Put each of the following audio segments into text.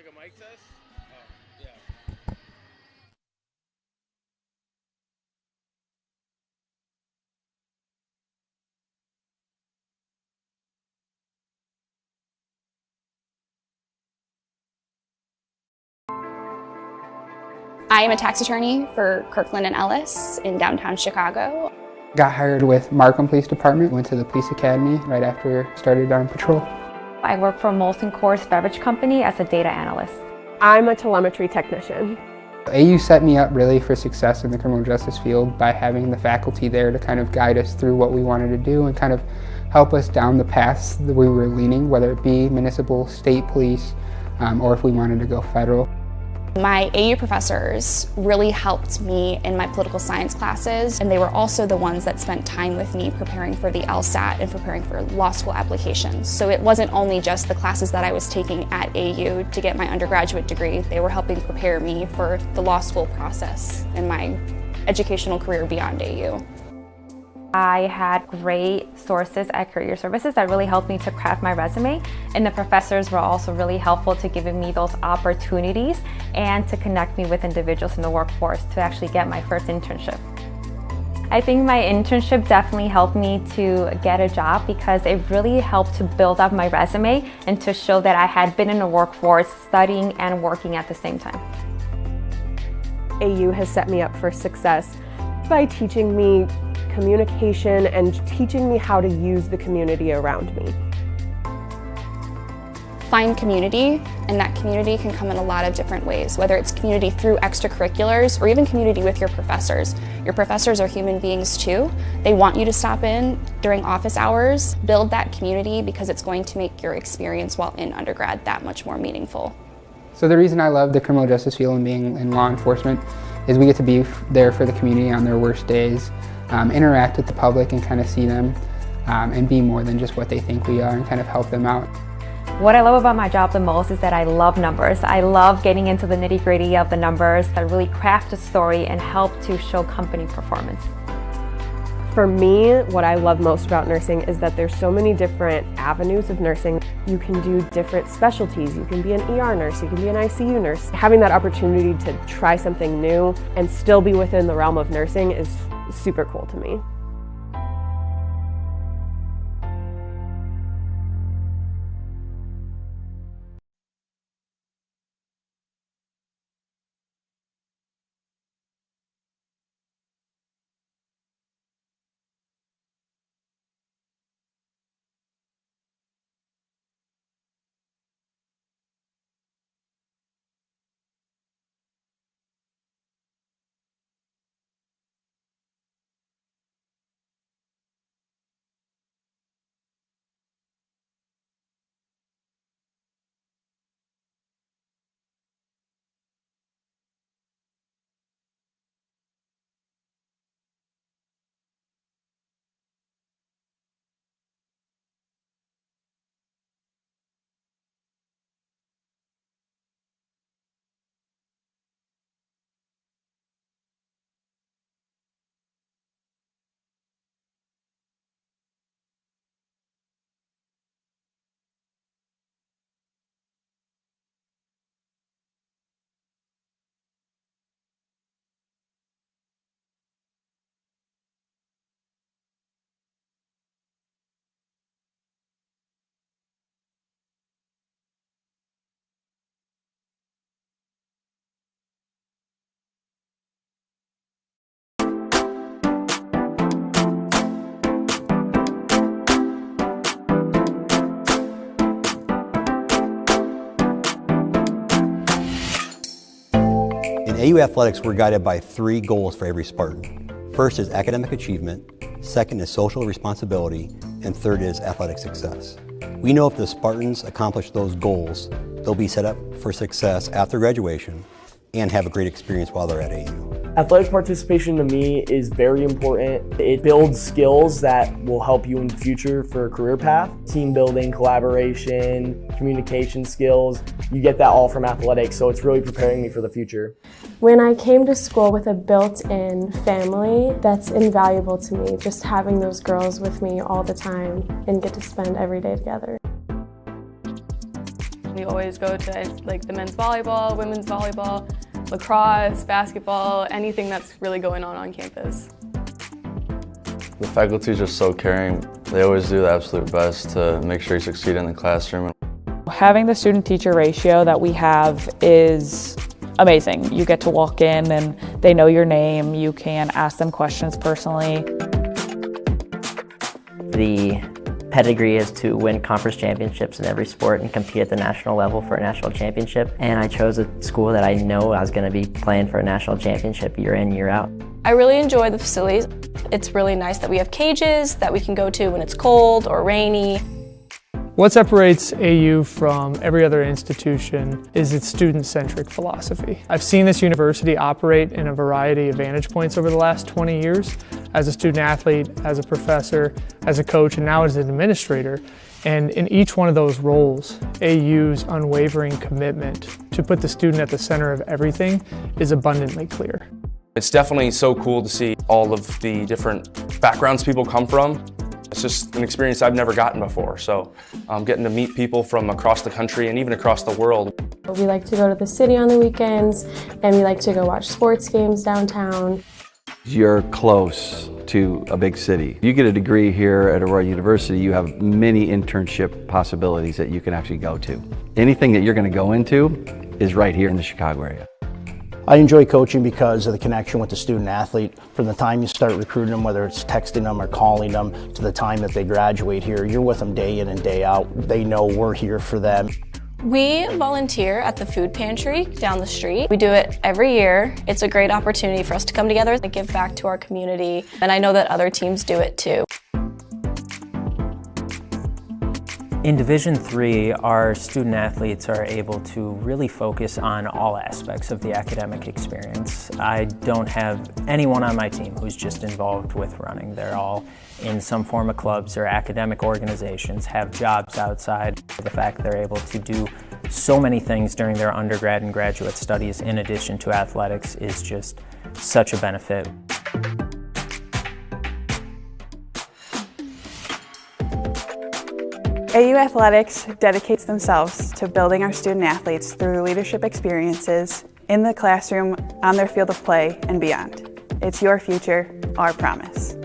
like a mic test? Oh, yeah. I am a tax attorney for Kirkland & Ellis in downtown Chicago. Got hired with Markham Police Department, went to the police academy right after I started on patrol. I work for Molson Coors Beverage Company as a data analyst. I'm a telemetry technician. AU set me up really for success in the criminal justice field by having the faculty there to kind of guide us through what we wanted to do and kind of help us down the paths that we were leaning, whether it be municipal, state police, or if we wanted to go federal. My AU professors really helped me in my political science classes, and they were also the ones that spent time with me preparing for the LSAT and preparing for law school applications. So it wasn't only just the classes that I was taking at AU to get my undergraduate degree, they were helping prepare me for the law school process and my educational career beyond AU. I had great sources at Career Services that really helped me to craft my resume, and the professors were also really helpful to giving me those opportunities and to connect me with individuals in the workforce to actually get my first internship. I think my internship definitely helped me to get a job because it really helped to build up my resume and to show that I had been in the workforce studying and working at the same time. AU has set me up for success by teaching me communication and teaching me how to use the community around me. Find community, and that community can come in a lot of different ways, whether it's community through extracurriculars or even community with your professors. Your professors are human beings too. They want you to stop in during office hours. Build that community because it's going to make your experience while in undergrad that much more meaningful. So the reason I love the criminal justice field and being in law enforcement is we get to be there for the community on their worst days, interact with the public and kind of see them and be more than just what they think we are and kind of help them out. What I love about my job the most is that I love numbers. I love getting into the nitty-gritty of the numbers that really craft a story and help to show company performance. For me, what I love most about nursing is that there's so many different avenues of nursing. You can do different specialties. You can be an ER nurse, you can be an ICU nurse. Having that opportunity to try something new and still be within the realm of nursing is super cool to me. In AU Athletics, we're guided by 3 goals for every Spartan. First is academic achievement, second is social responsibility, and third is athletic success. We know if the Spartans accomplish those goals, they'll be set up for success after graduation and have a great experience while they're at AU. Athletic participation to me is very important. It builds skills that will help you in the future for a career path. Team building, collaboration, communication skills. You get that all from athletics, so it's really preparing me for the future. When I came to school with a built-in family, that's invaluable to me. Just having those girls with me all the time and get to spend every day together. We always go to like the men's volleyball, women's volleyball, lacrosse, basketball, anything that's really going on campus. The faculty is just so caring. They always do the absolute best to make sure you succeed in the classroom. Having the student-teacher ratio that we have is amazing. You get to walk in and they know your name. You can ask them questions personally. The pedigree is to win conference championships in every sport and compete at the national level for a national championship. And I chose a school that I know I was going to be playing for a national championship year in, year out. I really enjoy the facilities. It's really nice that we have cages that we can go to when it's cold or rainy. What separates AU from every other institution is its student-centric philosophy. I've seen this university operate in a variety of vantage points over the last 20 years, as a student athlete, as a professor, as a coach, and now as an administrator. And in each one of those roles, AU's unwavering commitment to put the student at the center of everything is abundantly clear. It's definitely so cool to see all of the different backgrounds people come from. It's just an experience I've never gotten before, so getting to meet people from across the country and even across the world. We like to go to the city on the weekends, and we like to go watch sports games downtown. You're close to a big city. You get a degree here at Aurora University, you have many internship possibilities that you can actually go to. Anything that you're going to go into is right here in the Chicago area. I enjoy coaching because of the connection with the student athlete. From the time you start recruiting them, whether it's texting them or calling them, to the time that they graduate here, you're with them day in and day out. They know we're here for them. We volunteer at the food pantry down the street. We do it every year. It's a great opportunity for us to come together and give back to our community. And I know that other teams do it too. In Division III, our student athletes are able to really focus on all aspects of the academic experience. I don't have anyone on my team who's just involved with running. They're all in some form of clubs or academic organizations, have jobs outside. The fact they're able to do so many things during their undergrad and graduate studies in addition to athletics is just such a benefit. AU Athletics dedicates themselves to building our student athletes through leadership experiences in the classroom, on their field of play, and beyond. It's your future, our promise.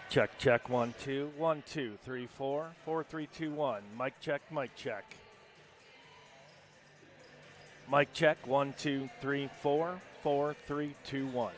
Check, check, 1, 2, 1, 2, 3, 4, 4, 3, 2, 1. Mic check, mic check. Mic check, 1, 2, 3, 4, 4, 3, 2, 1.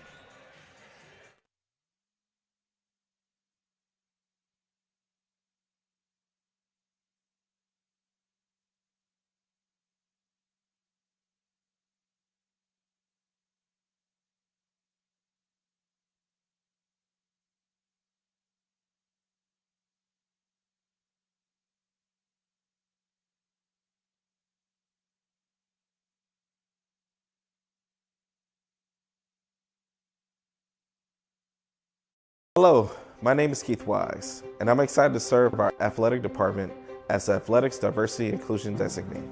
Hello, my name is Keith Wise, and I'm excited to serve our athletic department as the Athletics Diversity and Inclusion Designee.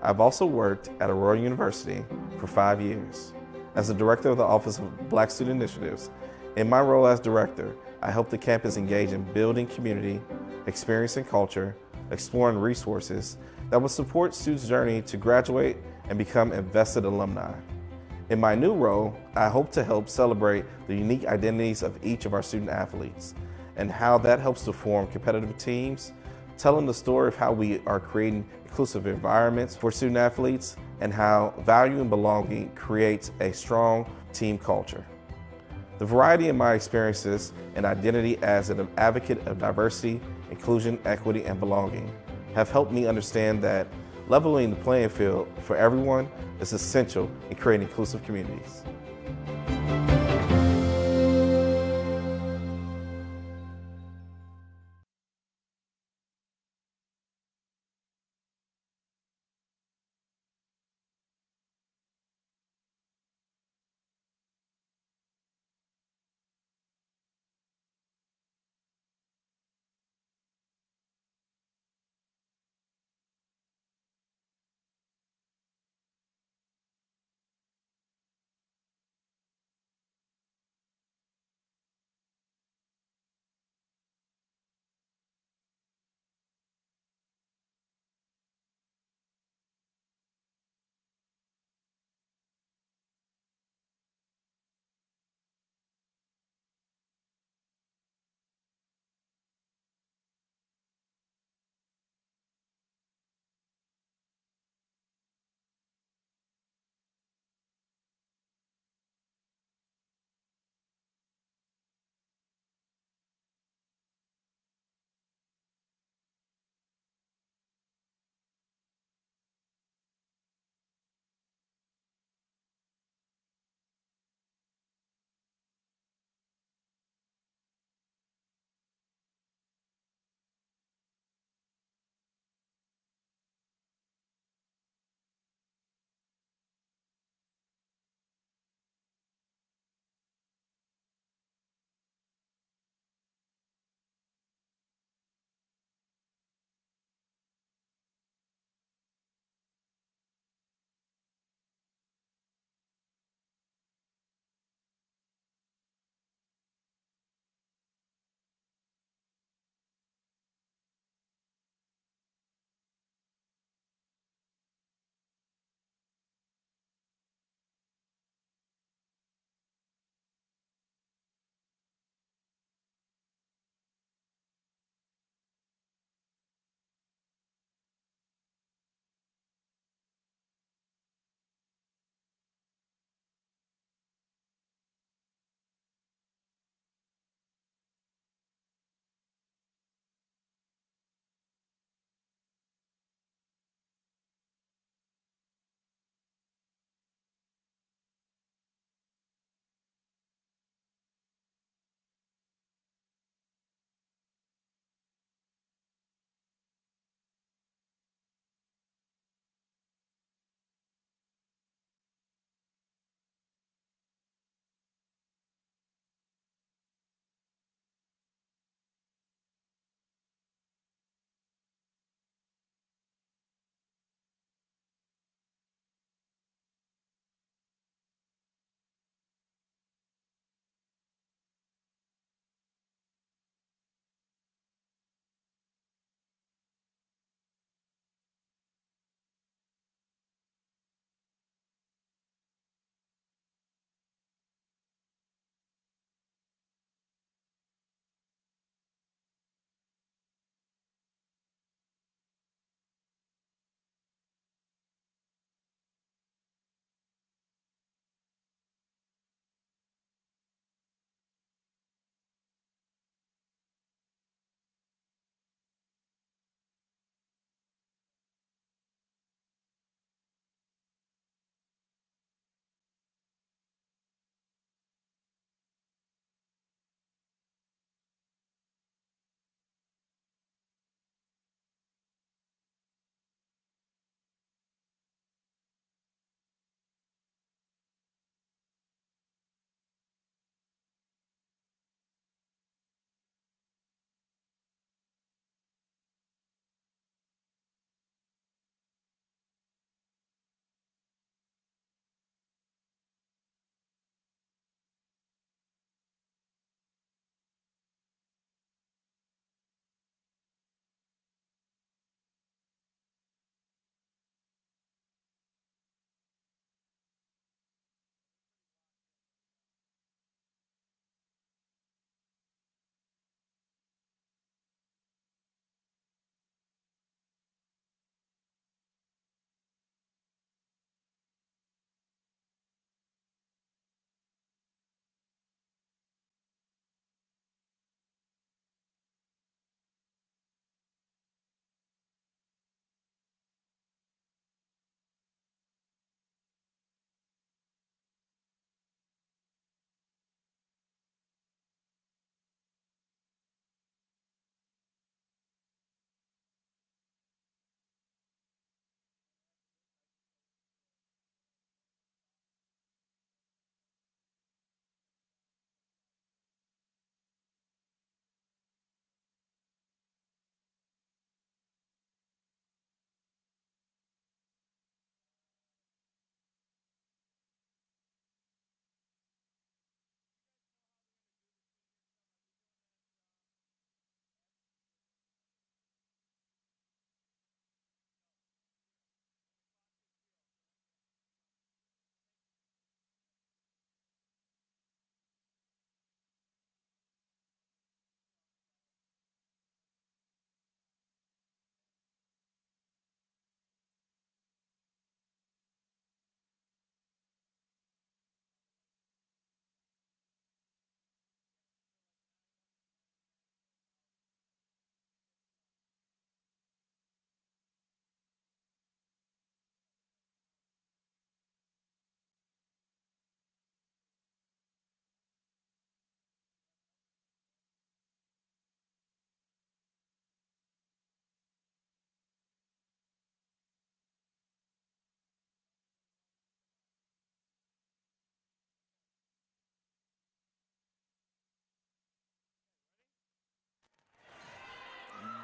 I've also worked at Aurora University for 5 years as the director of the Office of Black Student Initiatives. In my role as director, I help the campus engage in building community, experiencing culture, exploring resources that will support students' journey to graduate and become invested alumni. In my new role, I hope to help celebrate the unique identities of each of our student athletes and how that helps to form competitive teams, telling the story of how we are creating inclusive environments for student athletes and how value and belonging creates a strong team culture. The variety in my experiences and identity as an advocate of diversity, inclusion, equity, and belonging have helped me understand that leveling the playing field for everyone is essential in creating inclusive communities.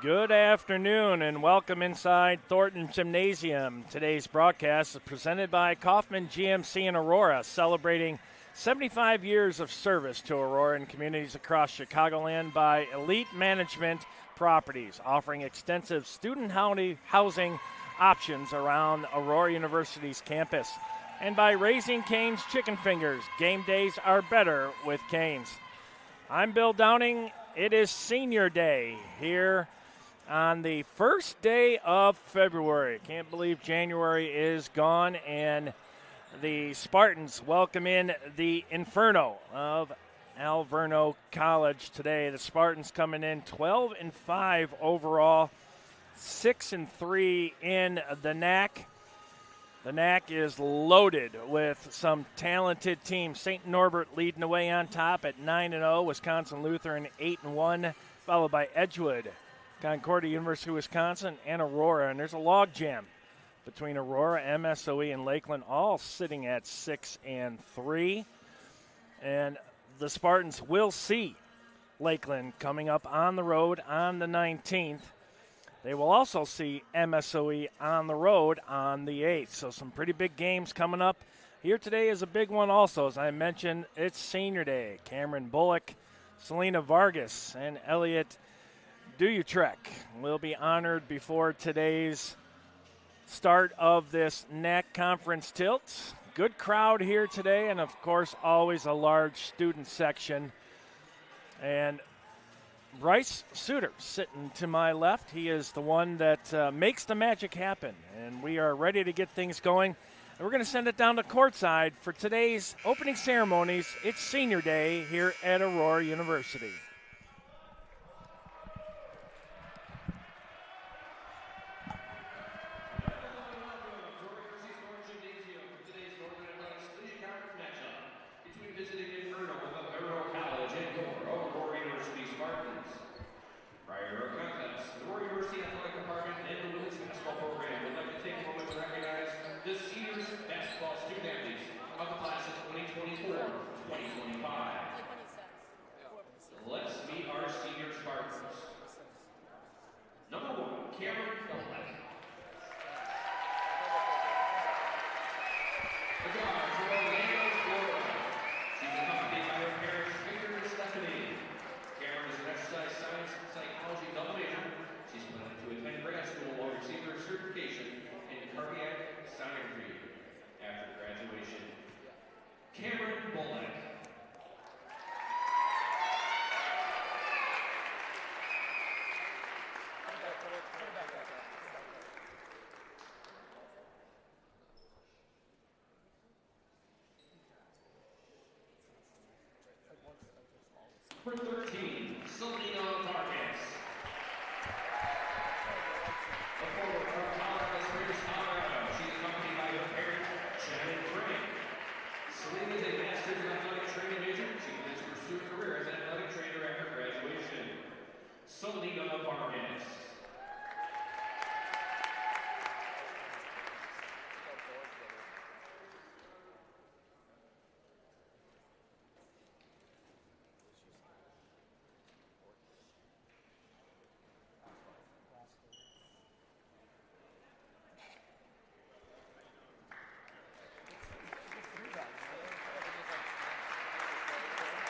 Good afternoon and welcome inside Thornton Gymnasium. Today's broadcast is presented by Kaufman GMC in Aurora, celebrating 75 years of service to Aurora and communities across Chicagoland by Elite Management Properties, offering extensive student housing options around Aurora University's campus. And by Raising Cane's Chicken Fingers, game days are better with Cane's. I'm Bill Downing. It is Senior Day here on the first day of February. Can't believe January is gone, and the Spartans welcome in the Inferno of Alverno College today. The Spartans coming in 12-5 overall, 6-3 in the NAC. The NAC is loaded with some talented teams. St. Norbert leading the way on top at 9-0. Wisconsin Lutheran 8-1, followed by Edgewood, Concordia, University of Wisconsin, and Aurora. And there's a logjam between Aurora, MSOE, and Lakeland, all sitting at 6-3. And the Spartans will see Lakeland coming up on the road on the 19th. They will also see MSOE on the road on the 8th. So some pretty big games coming up. Here today is a big one also. As I mentioned, it's Senior Day. Cameron Bullock, Selena Vargas, and Elliot Duyutrek will be honored before today's start of this NAC Conference Tilt. Good crowd here today, and of course always a large student section. And Bryce Suter sitting to my left. He is the one that makes the magic happen, and we are ready to get things going. And we're going to send it down to courtside for today's opening ceremonies. It's Senior Day here at Aurora University. Visiting Inferno with Alverno College and your Aurora University Spartans. Prior to our contest, the Aurora University Athletic Department and the women's basketball program would like to take a moment to recognize the seniors basketball student athletes of the class of 2024-2025. Let's meet our senior Spartans. Number 1, Cameron Bullock. The guard from Orlando, Florida. She's accompanied by her parents, Victor and Stephanie. Cameron is an exercise science and psychology double major. She's planning to attend grad school while receiving her certification in cardiac sonography after graduation. Cameron Bullock. For 13, Selena Vargas. A forward from Colorado Springs, Colorado. She's accompanied by her parents, Shannon Frank. Selena is a master's in athletic training major. She plans to pursue a career as an athletic trainer after graduation. Selena Vargas.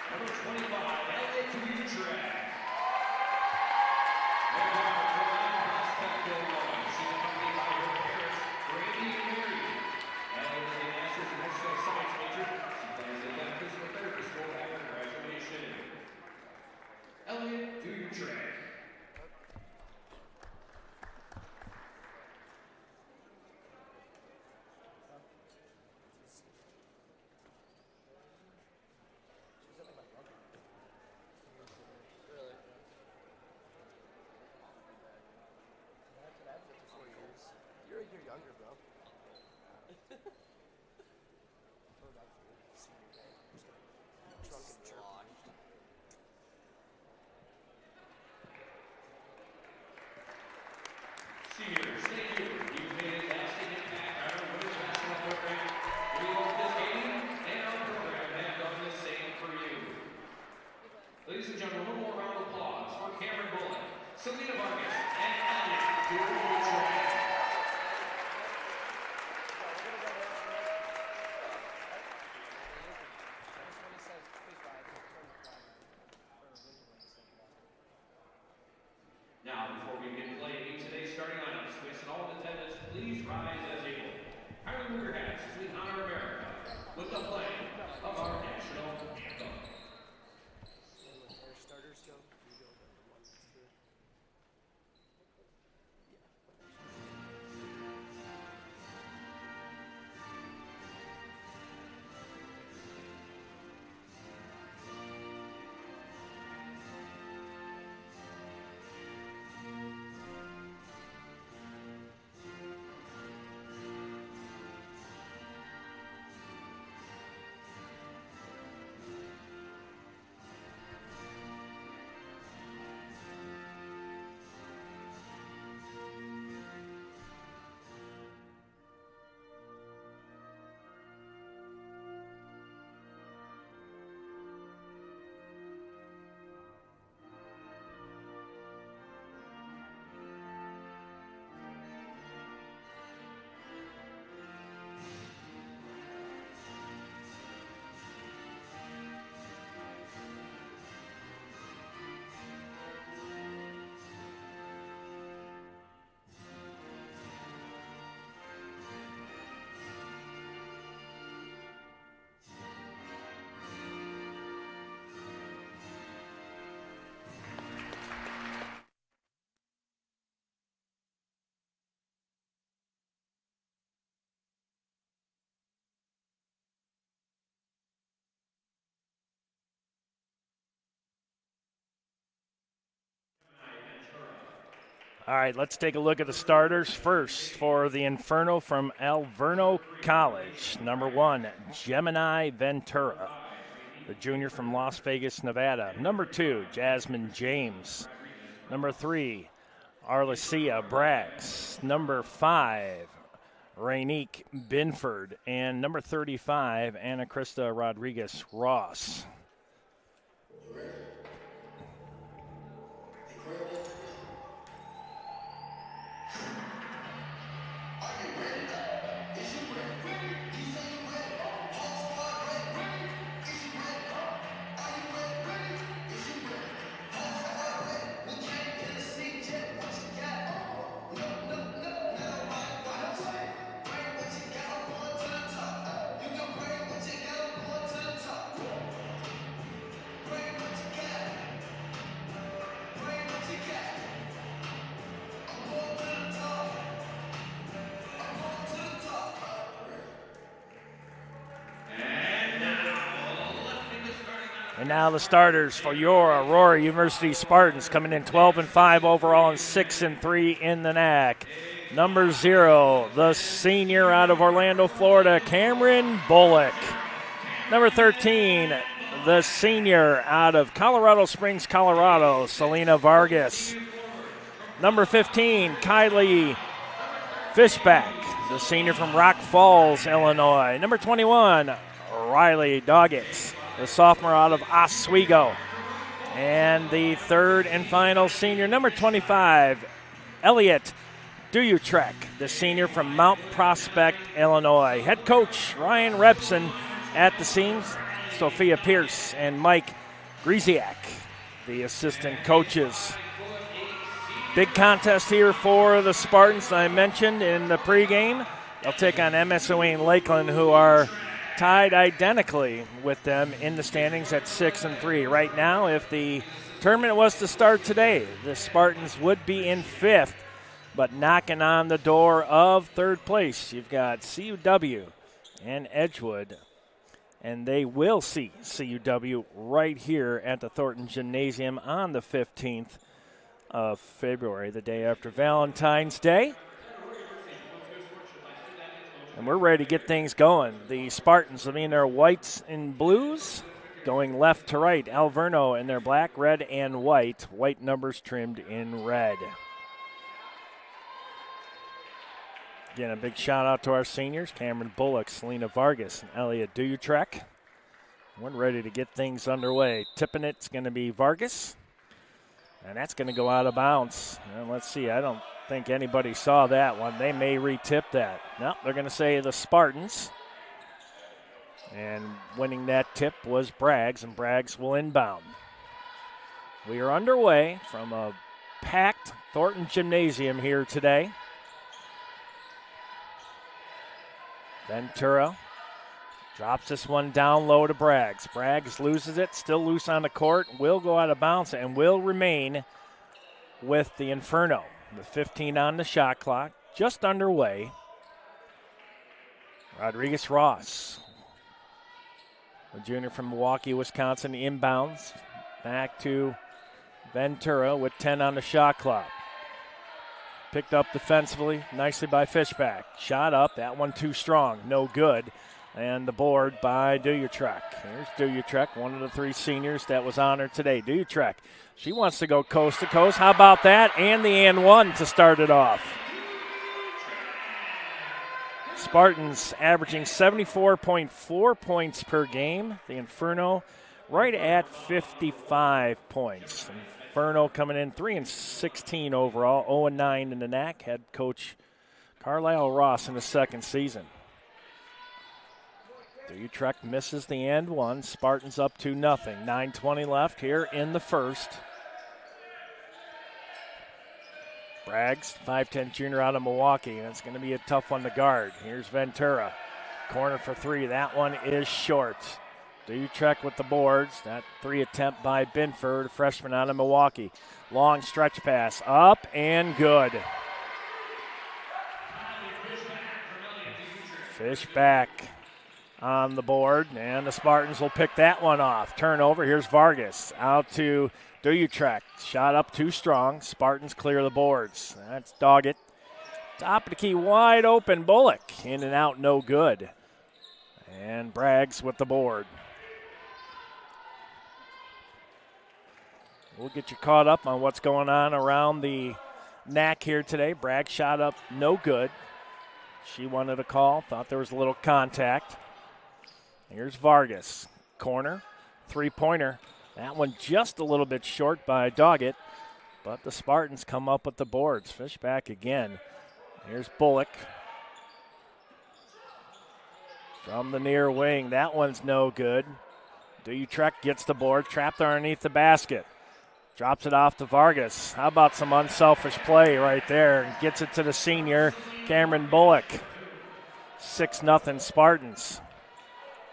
Number 25, Elliot Duyutrek. She's accompanied by her parents, Brandy and Mary. Elliot is a master's in exercise science major. She plans to attend physical therapy school after graduation. Elliot Duyutrek. You're a year younger, bro. Seniors, thank you. You've made a lasting impact on our women's basketball program. We hope this game and our program have done the same for you. Ladies and gentlemen, one more round of applause for Cameron Bullock, Selena Vargas and Elliot Dutra. Now, before we begin play today's starting lineups, we ask that all in attendance please rise as able. Kindly move your hats as we honor America with the playing of our national anthem. All right, let's take a look at the starters first for the Inferno from Alverno College. Number 1, Gemini Ventura, the junior from Las Vegas, Nevada. Number 2, Jasmine James. Number 3, Arlicia Braggs. Number 5, Rainique Binford. And number 35, Ana Krista Rodriguez Ross. And now the starters for your Aurora University Spartans, coming in 12-5 overall and 6-3 in the NAC. Number 0, the senior out of Orlando, Florida, Cameron Bullock. Number 13, the senior out of Colorado Springs, Colorado, Selena Vargas. Number 15, Kylie Fishback, the senior from Rock Falls, Illinois. Number 21, Riley Doggett, the sophomore out of Oswego. And the third and final senior, number 25, Elliot Dutrek, the senior from Mount Prospect, Illinois. Head coach Ryan Rebson at the scenes, Sophia Pierce and Mike Griziak, the assistant coaches. Big contest here for the Spartans, I mentioned in the pregame. They'll take on MSOE and Lakeland, who are tied identically with them in the standings at 6-3. Right now, if the tournament was to start today, the Spartans would be in 5th, but knocking on the door of 3rd place, you've got CUW and Edgewood, and they will see CUW right here at the Thornton Gymnasium on the 15th of February, the day after Valentine's Day. And we're ready to get things going. The Spartans will be in their whites and blues, going left to right. Alverno in their black, red, and white. White numbers trimmed in red. Again, a big shout out to our seniors, Cameron Bullock, Selena Vargas, and Elliot Dutrek. We're ready to get things underway. Tipping it's going to be Vargas. And that's going to go out of bounds. And let's see, I don't think anybody saw that one. They may re-tip that. No, they're going to say the Spartans. And winning that tip was Braggs, and Braggs will inbound. We are underway from a packed Thornton Gymnasium here today. Ventura drops this one down low to Braggs. Braggs loses it, still loose on the court, will go out of bounds and will remain with the Inferno. The 15 on the shot clock, just underway. Rodriguez Ross, a junior from Milwaukee, Wisconsin, inbounds back to Ventura with 10 on the shot clock. Picked up defensively, nicely by Fishback. Shot up, that one too strong, no good. And the board by Duyutrek. Here's Duyutrek, one of the three seniors that was honored today. Duyutrek, she wants to go coast to coast. How about that? And the and one to start it off. Spartans averaging 74.4 points per game. The Inferno right at 55 points. Inferno coming in 3-16 overall, 0-9 in the NAC. Head coach Carlisle Ross in the second season. Utrecht misses the and one. Spartans up 2-0. 9:20 left here in the first. Braggs, 5'10 junior out of Milwaukee. That's going to be a tough one to guard. Here's Ventura. Corner for three. That one is short. Utrecht with the boards. That three attempt by Binford, a freshman out of Milwaukee. Long stretch pass. Up and good. Fishback on the board, and the Spartans will pick that one off. Turnover, here's Vargas out to Duyutrek. Shot up too strong. Spartans clear the boards. That's Doggett. Top of the key, wide open. Bullock in and out, no good. And Braggs with the board. We'll get you caught up on what's going on around the NAC here today. Braggs shot up, no good. She wanted a call, thought there was a little contact. Here's Vargas, corner, three-pointer. That one just a little bit short by Doggett, but the Spartans come up with the boards. Fishback again. Here's Bullock from the near wing. That one's no good. Duyutrek gets the board, trapped underneath the basket. Drops it off to Vargas. How about some unselfish play right there? And gets it to the senior, Cameron Bullock. 6-0 Spartans.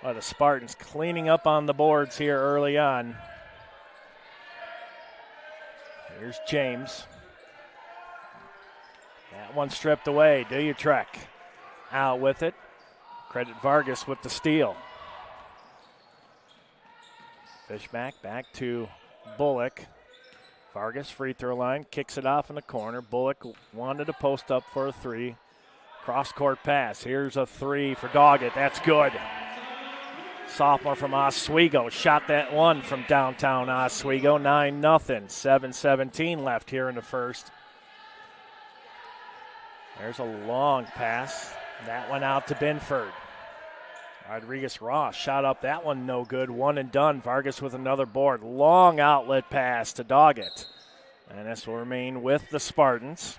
Well, the Spartans cleaning up on the boards here early on. Here's James. That one stripped away. Duyutrek out with it. Credit Vargas with the steal. Fishback back to Bullock. Vargas free throw line, kicks it off in the corner. Bullock wanted to post up for a three. Cross-court pass. Here's a three for Doggett. That's good. Sophomore from Oswego shot that one from downtown Oswego. 9-0. 7:17 left here in the first. There's a long pass. That one out to Binford. Rodriguez Ross shot up that one, no good. One and done. Vargas with another board. Long outlet pass to Doggett. And this will remain with the Spartans.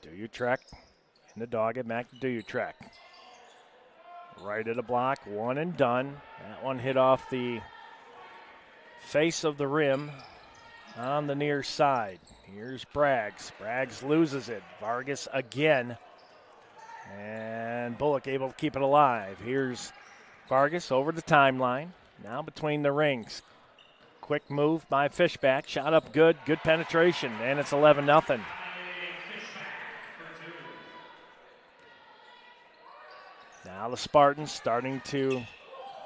Duyutrek in the Doggett, back to Duyutrek. Right at the block, one and done. That one hit off the face of the rim on the near side. Here's Braggs. Braggs loses it. Vargas again. And Bullock able to keep it alive. Here's Vargas over the timeline. Now between the rings. Quick move by Fishback. Shot up good. Good penetration. And it's 11-0. Now the Spartans starting to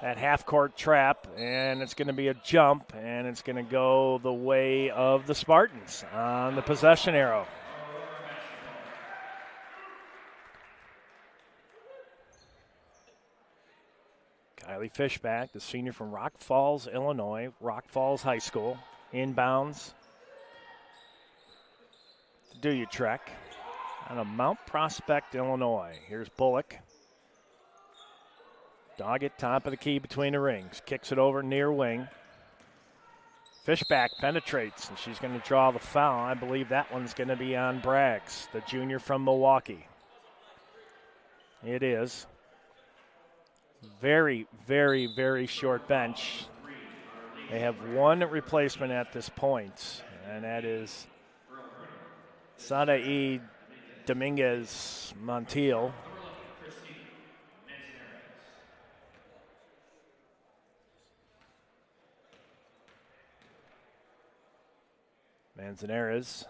that half-court trap, and it's going to be a jump, and it's going to go the way of the Spartans on the possession arrow. Kylie Fishback, the senior from Rock Falls, Illinois, Rock Falls High School, inbounds. Duutrek out of Mount Prospect, Illinois. Here's Bullock. Doggett, top of the key between the rings. Kicks it over near wing. Fishback penetrates, and she's going to draw the foul. I believe that one's going to be on Braggs, the junior from Milwaukee. It is. Very, very, very short bench. They have one replacement at this point, and that is Sadae Dominguez Montiel. Manzanares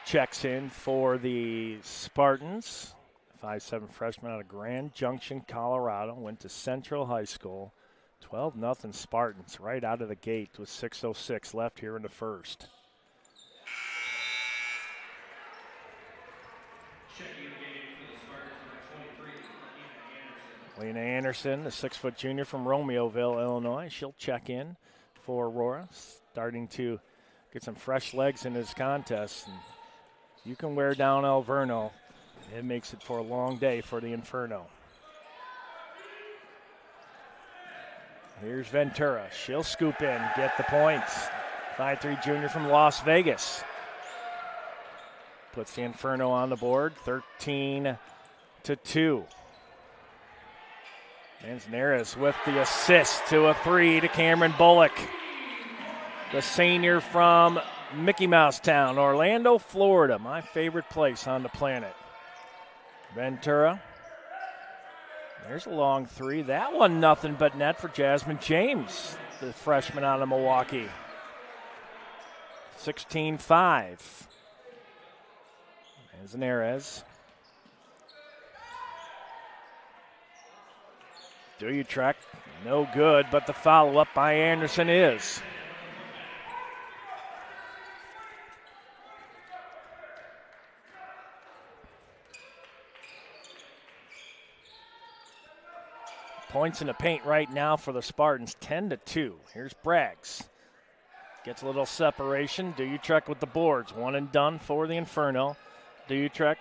checks in for the Spartans. 5'7" freshman out of Grand Junction, Colorado. Went to Central High School. 12-0 Spartans right out of the gate with 6:06 left here in the first. Lena Anderson, the 6-foot junior from Romeoville, Illinois. She'll check in for Aurora, starting to get some fresh legs in this contest. And you can wear down Alverno. It makes it for a long day for the Inferno. Here's Ventura. She'll scoop in, get the points. 5'3" junior from Las Vegas. Puts the Inferno on the board, 13-2. Manzanares with the assist to a 3 to Cameron Bullock. The senior from Mickey Mouse Town, Orlando, Florida, my favorite place on the planet. Ventura. There's a long 3. That one nothing but net for Jasmine James, the freshman out of Milwaukee. 16-5. Manzanares. Duutrek, no good, but the follow-up by Anderson is. Points in the paint right now for the Spartans, 10-2. Here's Braggs. Gets a little separation. Duutrek with the boards. One and done for the Inferno. Duutrek.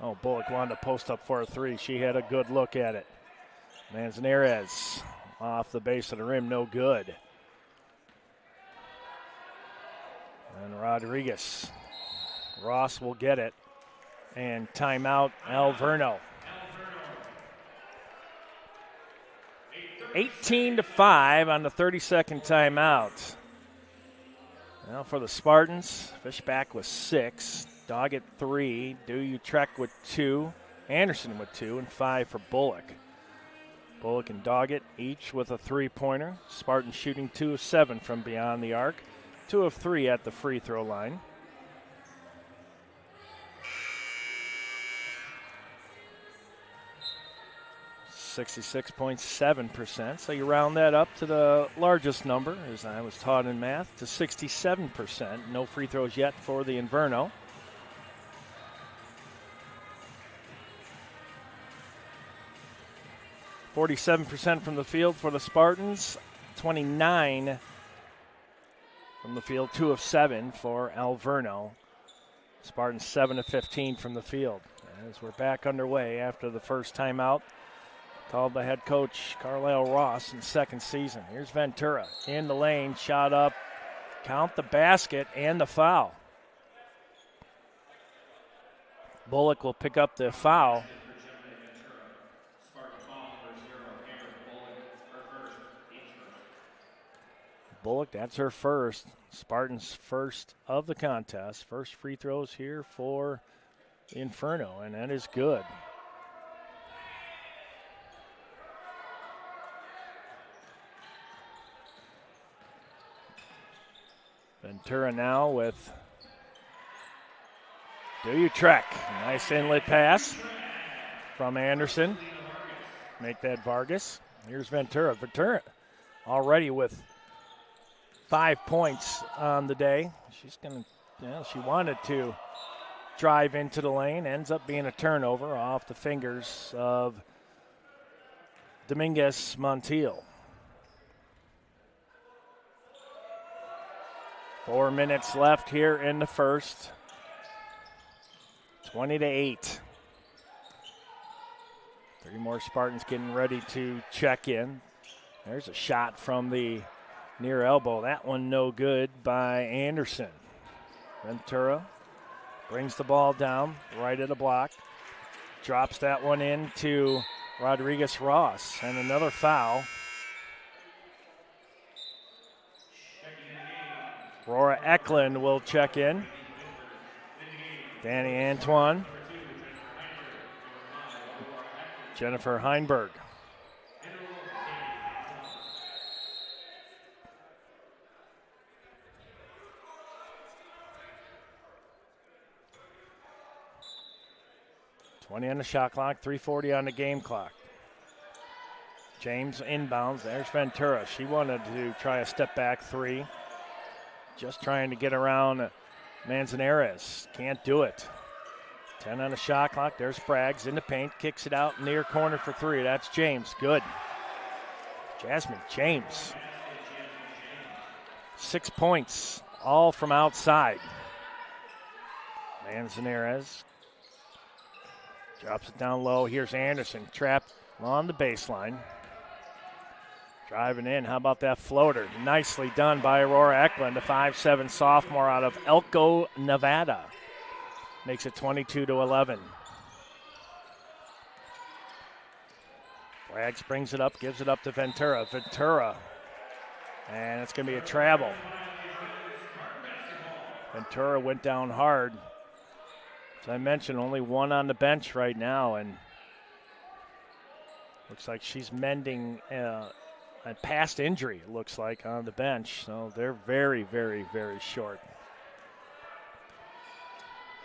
Oh, Bullock wanted to post up for a 3. She had a good look at it. Manzanares off the base of the rim, no good. And Rodriguez. Ross will get it. And timeout, Alverno. 18-5 on the 32nd timeout. Now for the Spartans, Fishback with 6, Doggett 3, Duutrek with 2, Anderson with 2, and 5 for Bullock. Bullock and Doggett each with a 3-pointer. Spartans shooting 2 of 7 from beyond the arc, 2 of 3 at the free throw line. .7%. So you round that up to the largest number, as I was taught in math, to 67%. No free throws yet for the Inferno. .47% from the field for the Spartans. 29 from the field. 2 of 7 for Alverno. Spartans 7 of 15 from the field. As we're back underway after the first timeout, called by head coach Carlisle Ross in second season. Here's Ventura in the lane, shot up, count the basket and the foul. Bullock will pick up the foul. Bullock, that's her first. Spartans' first of the contest. First free throws here for the Inferno, and that is good. Ventura now with Duutrek. Nice inlet pass from Anderson. Make that Vargas. Here's Ventura. Ventura already with 5 points on the day. She's going to, she wanted to drive into the lane. Ends up being a turnover off the fingers of Dominguez Montiel. 4 minutes left here in the first. 20-8. 3 more Spartans getting ready to check in. There's a shot from the near elbow. That one no good by Anderson. Ventura brings the ball down right at the block. Drops that one in to Rodriguez-Ross. And another foul. Aurora Eklund will check in. Danny Antoine. Jennifer Heinberg. $20 on the shot clock, 3:40 on the game clock. James inbounds. There's Ventura. She wanted to try a step back 3. Just trying to get around Manzanares. Can't do it. 10 on the shot clock. There's Braggs in the paint. Kicks it out near corner for 3. That's James. Good. Jasmine James. 6 points. All from outside. Manzanares drops it down low. Here's Anderson. Trapped on the baseline. Driving in. How about that floater? Nicely done by Aurora Eklund, a 5'7" sophomore out of Elko, Nevada. Makes it 22-11. Braggs brings it up, gives it up to Ventura. Ventura. And it's going to be a travel. Ventura went down hard. As I mentioned, only 1 on the bench right now, and looks like she's mending a past injury, it looks like, on the bench. So they're very, very, very short.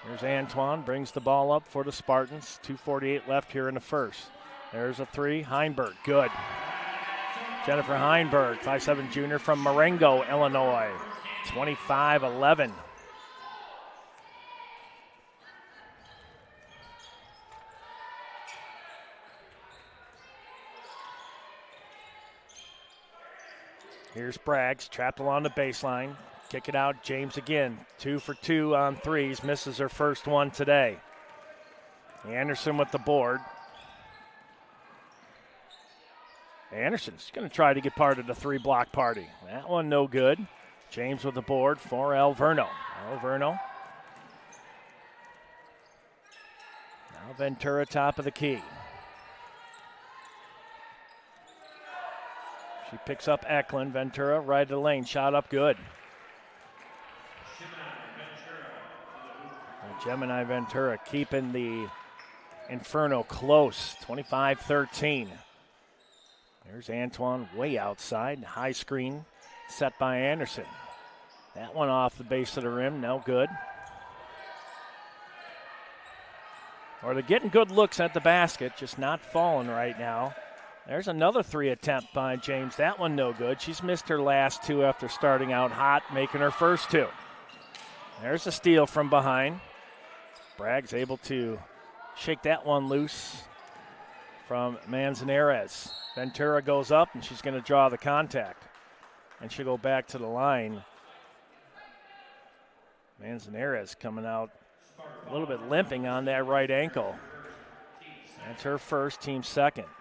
Here's Antoine, brings the ball up for the Spartans. 2:48 left here in the first. There's a 3, Heinberg, good. Jennifer Heinberg, 5'7" junior from Marengo, Illinois, 25-11. Here's Braggs, trapped along the baseline. Kick it out, James again. 2 for 2 on threes, misses her first one today. Anderson with the board. Anderson's going to try to get part of the 3-block party. That one no good. James with the board for Alverno. Alverno. Now Ventura top of the key. She picks up Eklund. Ventura right of the lane. Shot up good. Gemini Ventura keeping the Inferno close. 25-13. There's Antoine way outside. High screen set by Anderson. That one off the base of the rim. No good. Or they're getting good looks at the basket. Just not falling right now. There's another 3 attempt by James. That one no good. She's missed her last 2 after starting out hot, making her first 2. There's a steal from behind. Braggs able to shake that one loose from Manzanares. Ventura goes up, and she's going to draw the contact. And she'll go back to the line. Manzanares coming out a little bit limping on that right ankle. That's her first, team second. –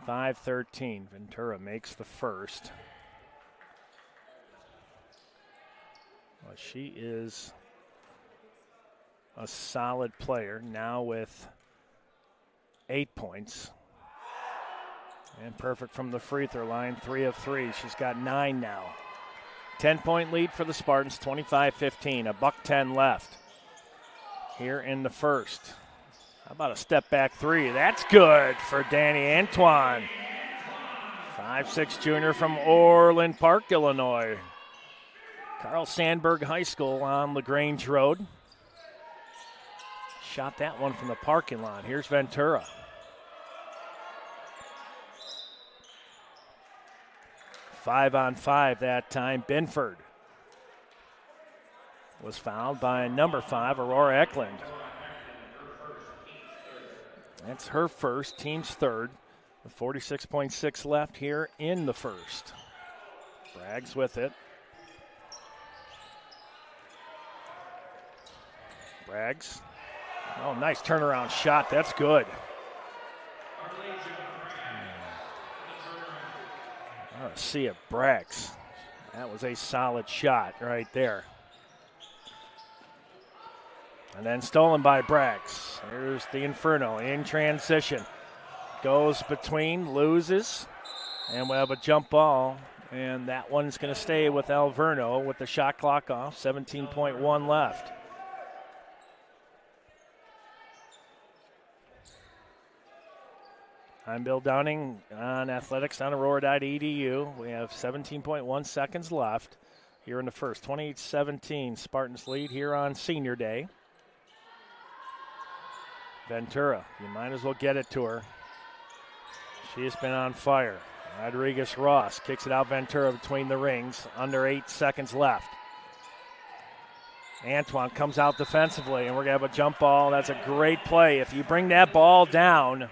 25-13. Ventura makes the first. Well, she is a solid player now with 8 points. And perfect from the free throw line, 3 of 3. She's got 9 now. 10-point lead for the Spartans, 25-15. $1:10 left here in the first. How about a step back 3? That's good for Danny Antoine. 5'6" junior from Orland Park, Illinois. Carl Sandburg High School on LaGrange Road. Shot that one from the parking lot. Here's Ventura. 5-on-5 that time. Binford was fouled by number 5, Aurora Eklund. That's her first, team's third, with 46.6 left here in the first. Braggs with it. Braggs. Oh, nice turnaround shot. That's good. Oh, see it, Braggs. That was a solid shot right there. And then stolen by Braggs. Here's the Inferno in transition. Goes between, loses, and we'll have a jump ball. And that one's going to stay with Alverno with the shot clock off, 17.1 left. I'm Bill Downing on athletics on Aurora.edu. We have 17.1 seconds left here in the first. 28-17, Spartans lead here on Senior Day. Ventura, you might as well get it to her. She has been on fire. Rodriguez-Ross kicks it out Ventura between the rings. Under 8 seconds left. Antoine comes out defensively, and we're going to have a jump ball. That's a great play. If you bring that ball down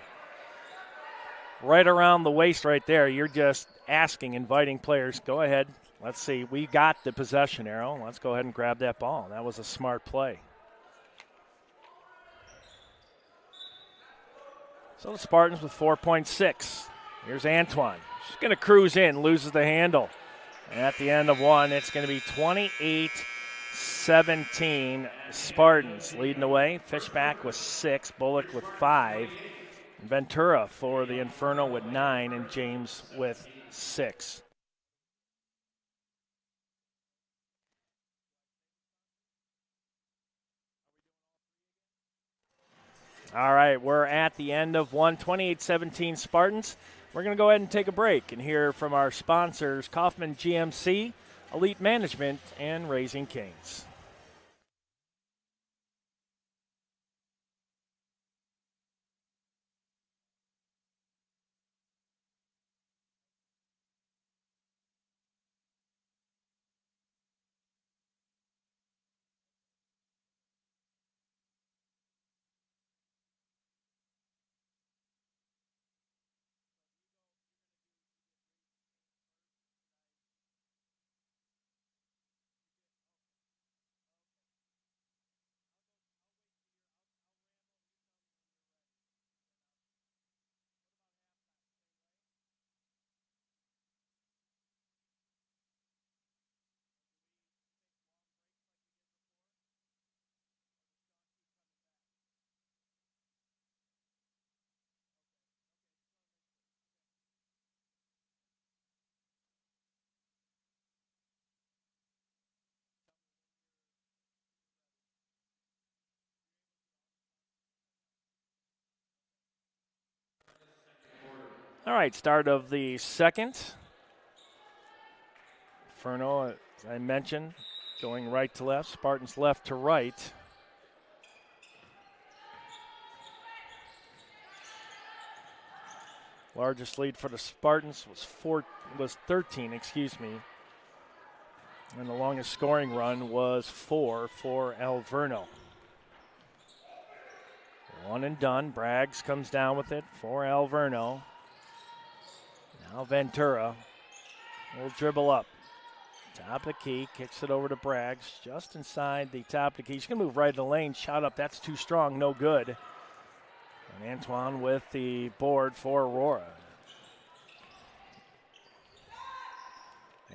right around the waist right there, you're just asking, inviting players, go ahead. Let's see. We got the possession arrow. Let's go ahead and grab that ball. That was a smart play. So the Spartans with 4.6. Here's Antoine. She's going to cruise in, loses the handle. And at the end of one, it's going to be 28-17 Spartans leading the way. Fishback with 6, Bullock with 5. Ventura for the Inferno with 9, and James with 6. All right, we're at the end of one, 28-17 Spartans. We're going to go ahead and take a break and hear from our sponsors, Kaufman GMC, Elite Management, and Raising Canes. All right, start of the second. Inferno, as I mentioned, going right to left. Spartans left to right. Largest lead for the Spartans was 13, and the longest scoring run was 4 for Alverno. One and done. Braggs comes down with it for Alverno. Now Ventura will dribble up. Top of the key, kicks it over to Braggs, just inside the top of the key. She's going to move right in the lane. Shot up, that's too strong, no good. And Antoine with the board for Aurora.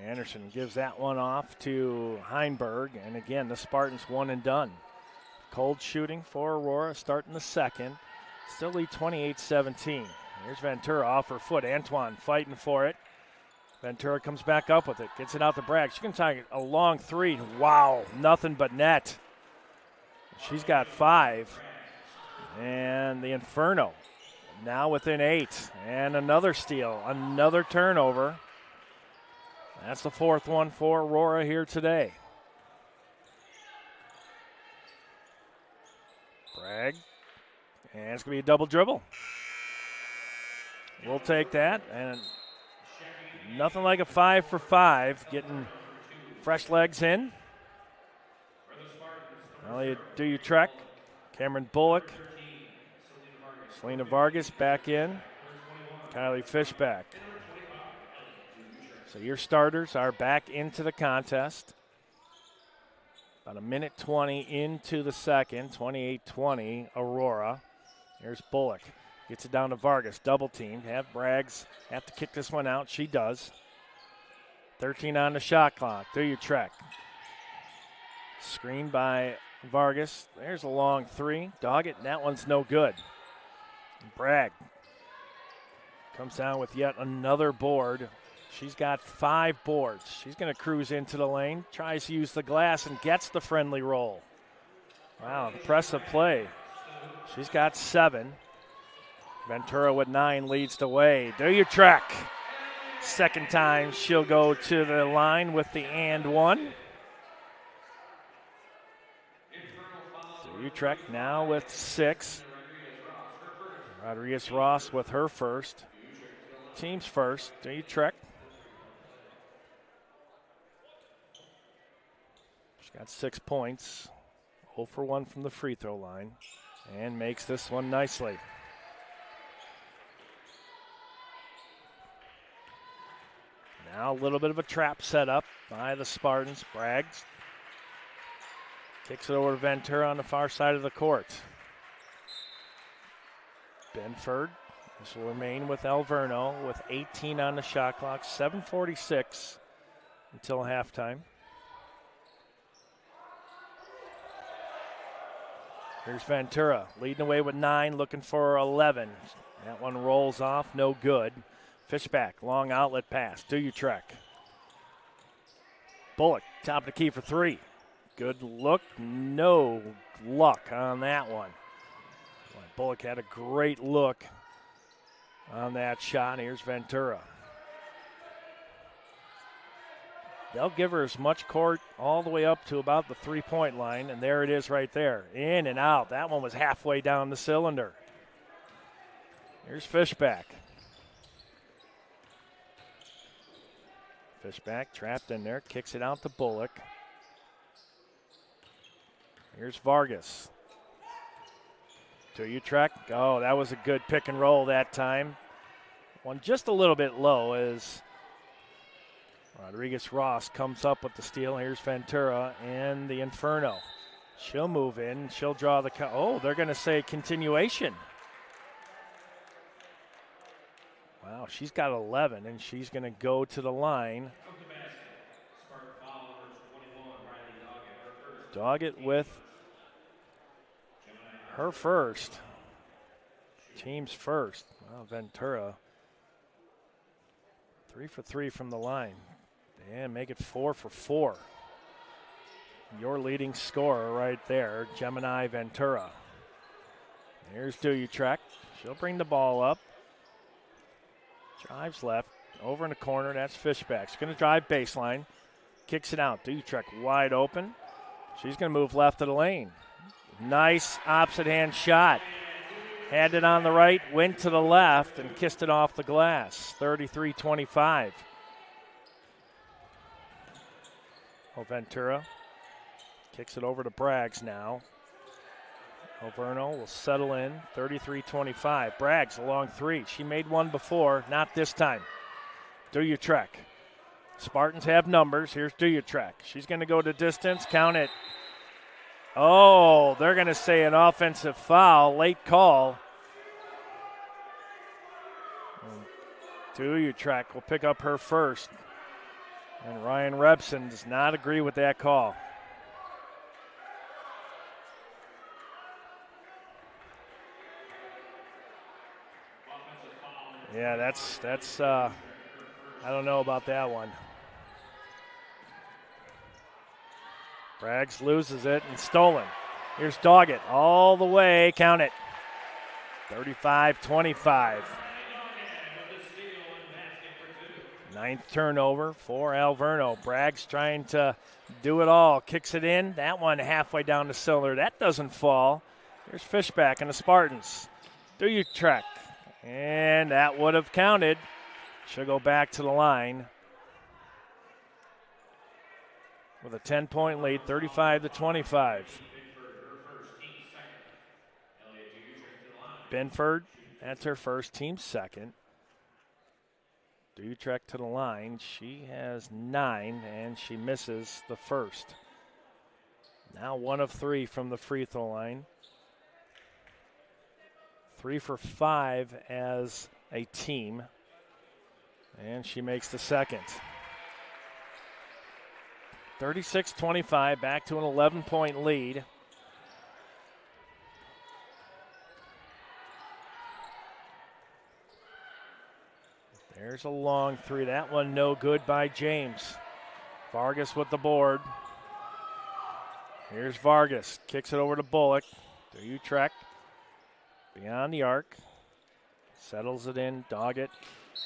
Anderson gives that one off to Heinberg. And again, the Spartans one and done. Cold shooting for Aurora, starting the second. Still lead 28-17. Here's Ventura off her foot. Antoine fighting for it. Ventura comes back up with it. Gets it out to Bragg. She can target a long three. Wow, nothing but net. She's got 5. And the Inferno now within 8. And another steal, another turnover. That's the 4th one for Aurora here today. Bragg. And it's going to be a double dribble. We'll take that. And nothing like a 5 for 5, getting fresh legs in. Elliot Dutrek, Cameron Bullock, Selena Vargas back in, Kylie Fishback. So your starters are back into the contest. About a minute 20 into the second, 28-20, Aurora. Here's Bullock. Gets it down to Vargas, double team. Have Braggs have to kick this one out. She does. 13 on the shot clock. Dutrek. Screen by Vargas. There's a long three. Dog it. That one's no good. Bragg comes down with yet another board. She's got 5 boards. She's going to cruise into the lane, tries to use the glass, and gets the friendly roll. Wow, impressive play. She's got 7. Ventura with 9 leads the way. Dutrek. Second time she'll go to the line with the and one. Dutrek now with 6. Rodriguez-Ross with her first. Team's first. Dutrek. She's got 6 points. 0 for 1 from the free throw line. And makes this one nicely. Now a little bit of a trap set up by the Spartans. Braggs kicks it over to Ventura on the far side of the court. Benford, this will remain with Alverno with 18 on the shot clock. 7:46 until halftime. Here's Ventura leading away with 9, looking for 11. That one rolls off, no good. Fishback, long outlet pass. Dutrek. Bullock, top of the key for 3. Good look, no luck on that one. Bullock had a great look on that shot. Here's Ventura. They'll give her as much court all the way up to about the 3-point line, and there it is right there. In and out. That one was halfway down the cylinder. Here's Fishback. Fishback trapped in there, kicks it out to Bullock. Here's Vargas. Dutrek. Oh, that was a good pick and roll that time. One just a little bit low as Rodriguez-Ross comes up with the steal. Here's Ventura and the Inferno. She'll move in. She'll draw the oh, they're going to say continuation. Wow, she's got 11, and she's going to go to the line. Doggett with her first. Team's first. Wow, Ventura. 3 for 3 from the line. And make it 4 for 4. Your leading scorer right there, Gemini Ventura. Here's Dutrek. She'll bring the ball up. Drives left. Over in the corner. That's Fishback. She's going to drive baseline. Kicks it out. Dutrek wide open. She's going to move left of the lane. Nice opposite hand shot. Had it on the right, went to the left, and kissed it off the glass. 33-25. Ventura kicks it over to Braggs now. Alverno will settle in. 33-25. Braggs a long 3. She made one before, not this time. Dutrek. Spartans have numbers. Here's Dutrek. She's going to go to distance. Count it. Oh, they're going to say an offensive foul. Late call. Dutrek will pick up her first. And Ryan Rebson does not agree with that call. Yeah, that's I don't know about that one. Braggs loses it and stolen. Here's Doggett all the way, count it. 35-25. 9th turnover for Alverno. Braggs trying to do it all. Kicks it in. That one halfway down the cylinder. That doesn't fall. Here's Fishback and the Spartans. Dutrek. And that would have counted. She'll go back to the line with a 10-point lead, 35-25. Binford, that's her first, team second. Dutrecht to the line. She has 9, and she misses the first. Now 1 of 3 from the free throw line. 3 for 5 as a team. And she makes the second. 36-25, back to an 11-point lead. There's a long 3. That one no good by James. Vargas with the board. Here's Vargas. Kicks it over to Bullock. To Utrecht. Beyond the arc. Settles it in. Doggett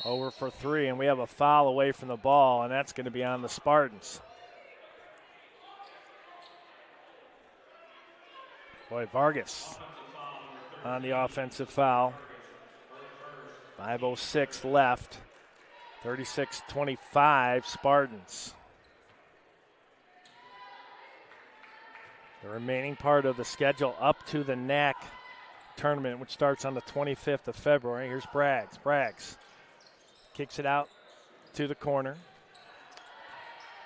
over for 3. And we have a foul away from the ball, and that's going to be on the Spartans. Boy, Vargas on the offensive foul. 5:06 left. 36-25 Spartans. The remaining part of the schedule up to the NAC tournament, which starts on the 25th of February. Here's Braggs. Braggs kicks it out to the corner.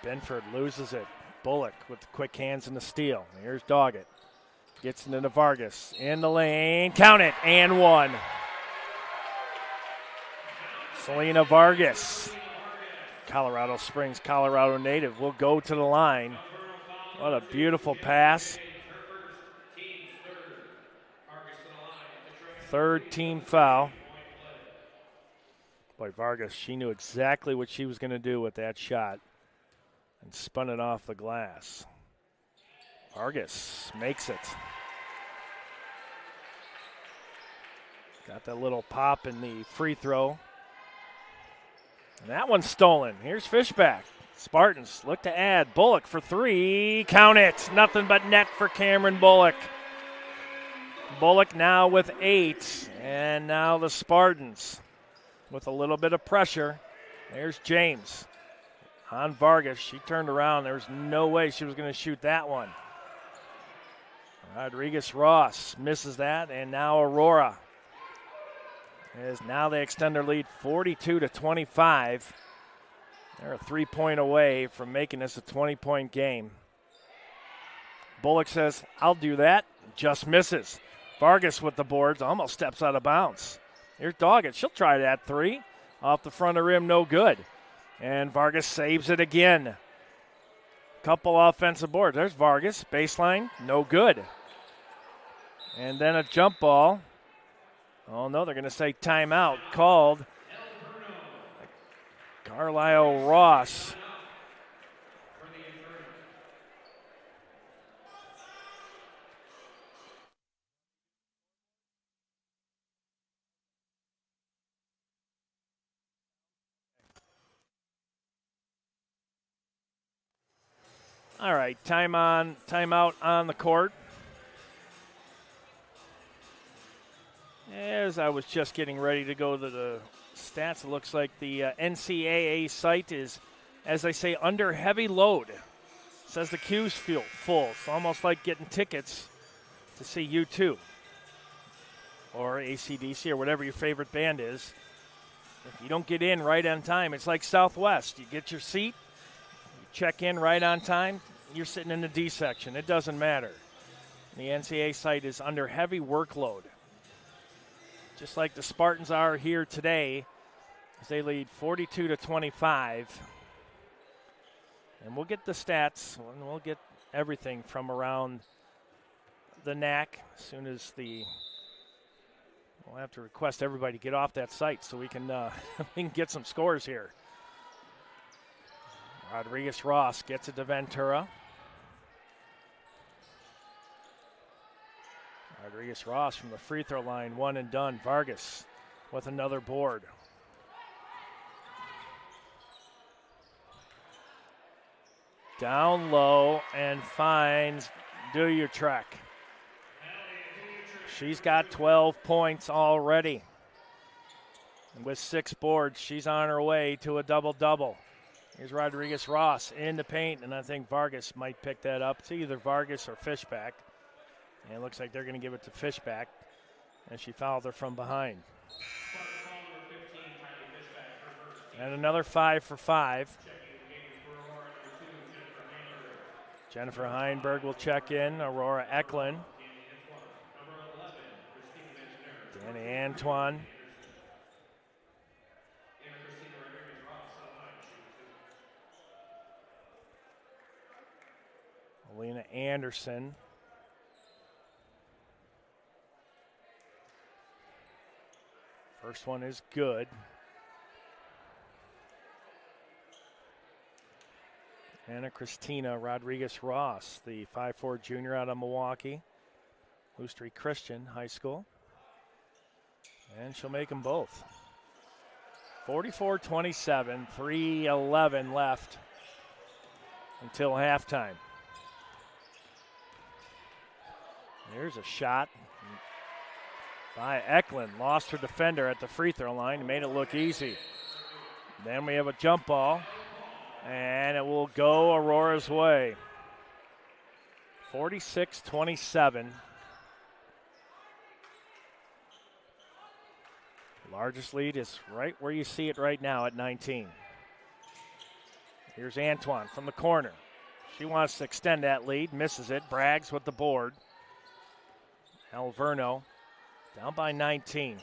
Benford loses it. Bullock with the quick hands and the steal. Here's Doggett. Gets it into Vargas. In the lane. Count it. And 1. Selena Vargas. Colorado Springs, Colorado native, will go to the line. What a beautiful pass. Third team foul. Boy, Vargas, she knew exactly what she was going to do with that shot and spun it off the glass. Vargas makes it. Got that little pop in the free throw. And that one's stolen. Here's Fishback. Spartans look to add. Bullock for 3. Count it. Nothing but net for Cameron Bullock. Bullock now with 8. And now the Spartans with a little bit of pressure. There's James on Vargas. She turned around. There was no way she was going to shoot that one. Rodriguez-Ross misses that. And now Aurora. As now they extend their lead 42-25. They're a 3-point away from making this a 20-point game. Bullock says, I'll do that. Just misses. Vargas with the boards, almost steps out of bounds. Here's Doggett. She'll try that 3. Off the front of the rim, no good. And Vargas saves it again. Couple offensive boards. There's Vargas. Baseline, no good. And then a jump ball. Oh, no, they're going to say timeout called. Carlisle Ross. All right, timeout on the court. As I was just getting ready to go to the stats, it looks like the NCAA site is, as they say, under heavy load. It says the queue's full. It's almost like getting tickets to see U2 or AC/DC or whatever your favorite band is. If you don't get in right on time, it's like Southwest. You get your seat, you check in right on time, you're sitting in the D section. It doesn't matter. The NCAA site is under heavy workload. Just like the Spartans are here today, as they lead 42-25. And we'll get the stats, and we'll get everything from around the NAC as soon as we'll have to request everybody get off that site so we can we can get some scores here. Rodriguez-Ross gets it to Ventura. Rodriguez-Ross from the free throw line, one and done. Vargas with another board. Down low and finds Dutrecht. She's got 12 points already. With 6 boards, she's on her way to a double-double. Here's Rodriguez-Ross in the paint, and I think Vargas might pick that up. It's either Vargas or Fishback. And it looks like they're going to give it to Fishback, and she fouled her from behind. And another 5 for 5. Jennifer Heinberg will check in. Aurora Eklund. Danny Antoine. Alina Anderson. First one is good. Anna Christina Rodriguez-Ross, the 5'4" junior out of Milwaukee. Blue Street Christian High School. And she'll make them both. 44-27, 3:11 left until halftime. Here's a shot by Eklund. Lost her defender at the free throw line and made it look easy. Then we have a jump ball, and it will go Aurora's way. 46-27. Largest lead is right where you see it right now at 19. Here's Antoine from the corner. She wants to extend that lead, misses it. Braggs with the board. Alverno down by 19.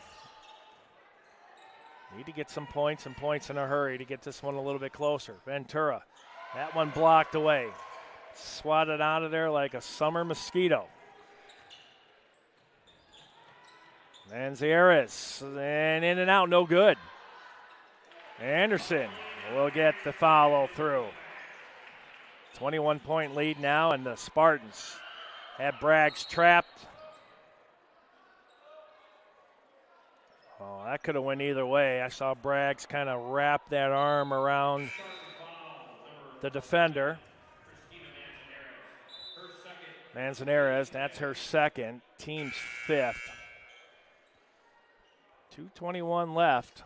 Need to get some points and points in a hurry to get this one a little bit closer. Ventura, that one blocked away. Swatted out of there like a summer mosquito. Manzieres, and in and out, no good. Anderson will get the follow through. 21-point lead now, and the Spartans have Braggs trapped. Oh, that could have went either way. I saw Braggs kind of wrap that arm around the defender. Manzanares, that's her second, team's 5th. 2:21 left.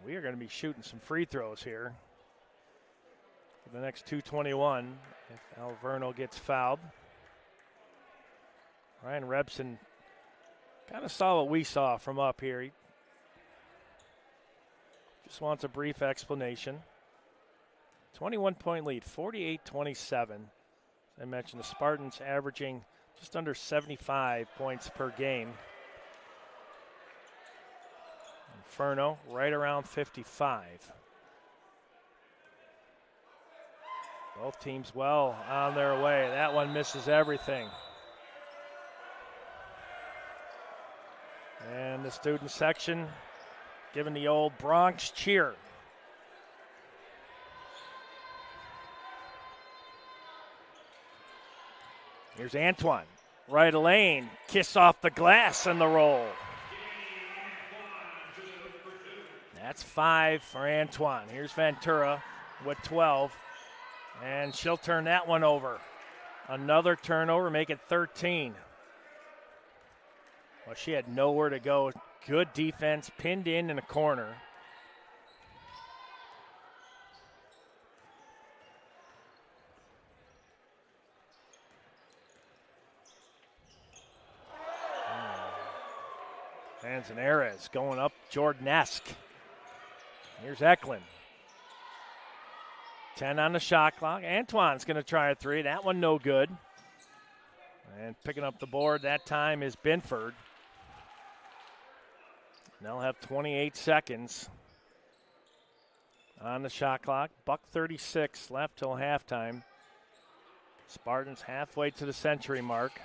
We are going to be shooting some free throws here for the next 2:21 if Alverno gets fouled. Ryan Rebson kind of saw what we saw from up here. He just wants a brief explanation. 21-point lead, 48-27. As I mentioned, the Spartans averaging just under 75 points per game. Inferno right around 55. Both teams well on their way. That one misses everything. And the student section giving the old Bronx cheer. Here's Antoine. Right lane. Kiss off the glass and the roll. That's 5 for Antoine. Here's Ventura with 12. And she'll turn that one over. Another turnover, make it 13. Well, she had nowhere to go. Good defense, pinned in a corner. Manzanares going up Jordan-esque. Here's Eklund. 10 on the shot clock. Antoine's going to try a 3. That one no good. And picking up the board that time is Binford. They'll have 28 seconds on the shot clock. $1:36 left till halftime. Spartans halfway to the century mark.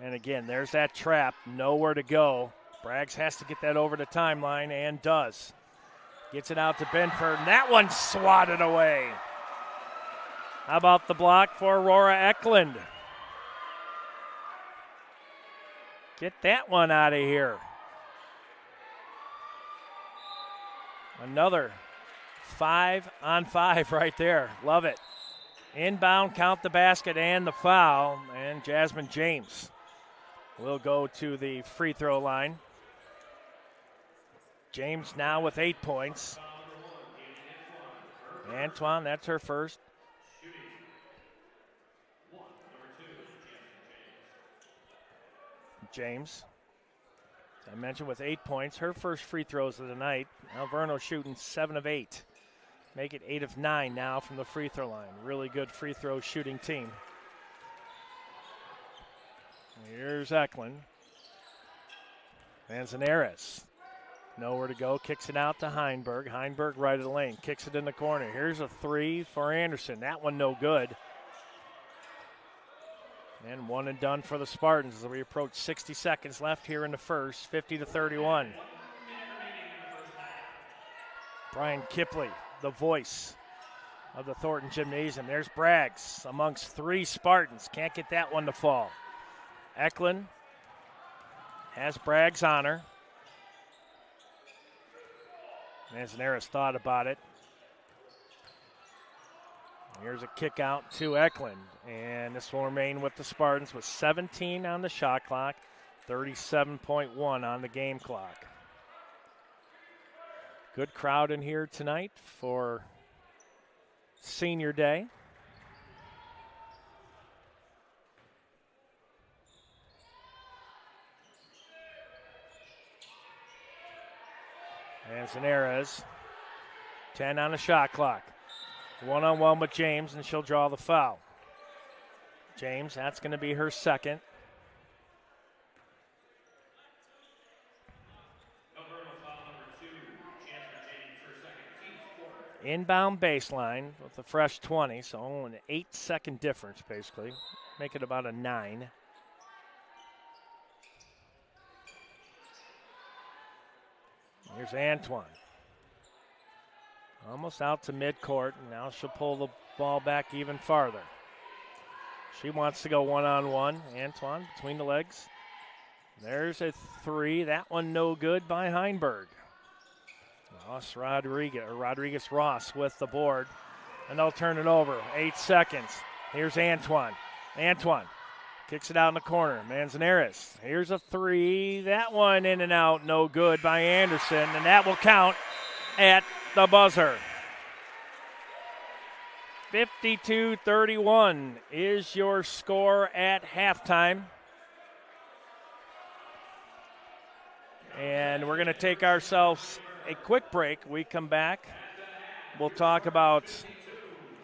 And again, there's that trap. Nowhere to go. Braggs has to get that over the timeline and does. Gets it out to Binford, and that one's swatted away. How about the block for Aurora Eklund? Get that one out of here. Another 5-on-5 right there. Love it. Inbound, count the basket and the foul. And Jasmine James will go to the free throw line. James now with 8 points. Antoine, that's her first. James, as I mentioned, with 8 points. Her first free throws of the night. Alverno shooting 7 of 8. Make it 8 of 9 now from the free throw line. Really good free throw shooting team. Here's Eklund. Manzanares. Nowhere to go. Kicks it out to Heinberg. Heinberg right of the lane. Kicks it in the corner. Here's a three for Anderson. That one no good. And one and done for the Spartans as we approach 60 seconds left here in the first. 50-31. Brian Kipley, the voice of the Thornton Gymnasium. There's Braggs amongst 3 Spartans. Can't get that one to fall. Eklund has Braggs on her. Manzanares thought about it. Here's a kick out to Eklund, and this will remain with the Spartans with 17 on the shot clock, 37.1 on the game clock. Good crowd in here tonight for Senior Day. Manzanares, 10 on the shot clock. One-on-one with James, and she'll draw the foul. James, that's going to be her second. Inbound baseline with a fresh 20, so only an 8-second difference, basically. Make it about a 9. Here's Antoine. Almost out to midcourt, and now she'll pull the ball back even farther. She wants to go one-on-one. Antoine between the legs. There's a three. That one no good by Heinberg. Rodriguez-Ross with the board, and they'll turn it over. 8 seconds. Here's Antoine. Antoine kicks it out in the corner. Manzanares. Here's a three. That one in and out, no good by Anderson, and that will count at the buzzer. 52-31 is your score at halftime. And we're going to take ourselves a quick break. We come back. We'll talk about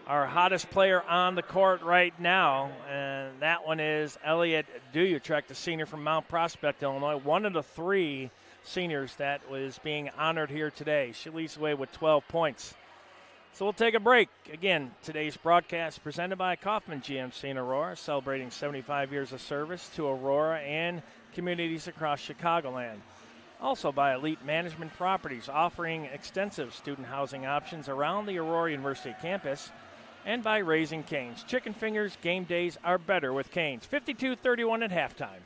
our hottest player on the court right now, and that one is Elliot Duyutrek, the senior from Mount Prospect, Illinois. One of the 3 seniors that was being honored here today. She leads the way with 12 points. So we'll take a break. Again, today's broadcast presented by Kaufman GMC in Aurora, celebrating 75 years of service to Aurora and communities across Chicagoland. Also by Elite Management Properties, offering extensive student housing options around the Aurora University campus. And by Raising Cane's. Chicken fingers, game days are better with Cane's. 52-31 at halftime.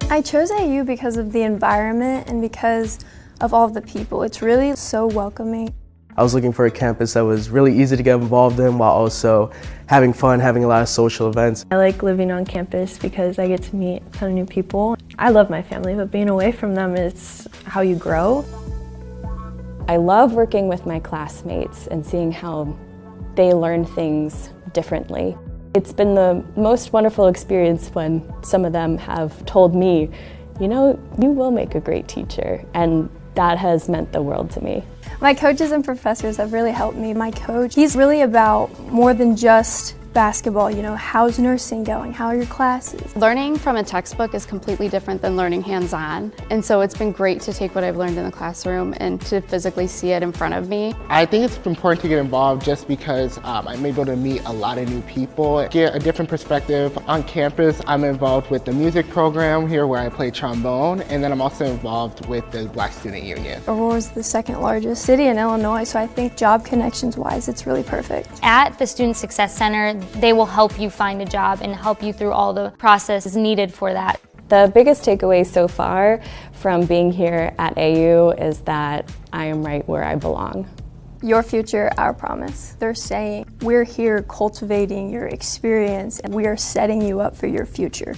I chose AU because of the environment and because of all of the people. It's really so welcoming. I was looking for a campus that was really easy to get involved in while also having fun, having a lot of social events. I like living on campus because I get to meet a ton of new people. I love my family, but being away from them is how you grow. I love working with my classmates and seeing how they learn things differently. It's been the most wonderful experience when some of them have told me, you know, you will make a great teacher, and that has meant the world to me. My coaches and professors have really helped me. My coach, he's really about more than just basketball, you know, how's nursing going, how are your classes? Learning from a textbook is completely different than learning hands-on, and so it's been great to take what I've learned in the classroom and to physically see it in front of me. I think it's important to get involved just because I'm able to meet a lot of new people, get a different perspective. On campus, I'm involved with the music program here where I play trombone, and then I'm also involved with the Black Student Union. Aurora's the second largest city in Illinois, so I think job connections wise, it's really perfect. At the Student Success Center, they will help you find a job and help you through all the processes needed for that. The biggest takeaway so far from being here at AU is that I am right where I belong. Your future, our promise. They're saying, we're here cultivating your experience and we are setting you up for your future.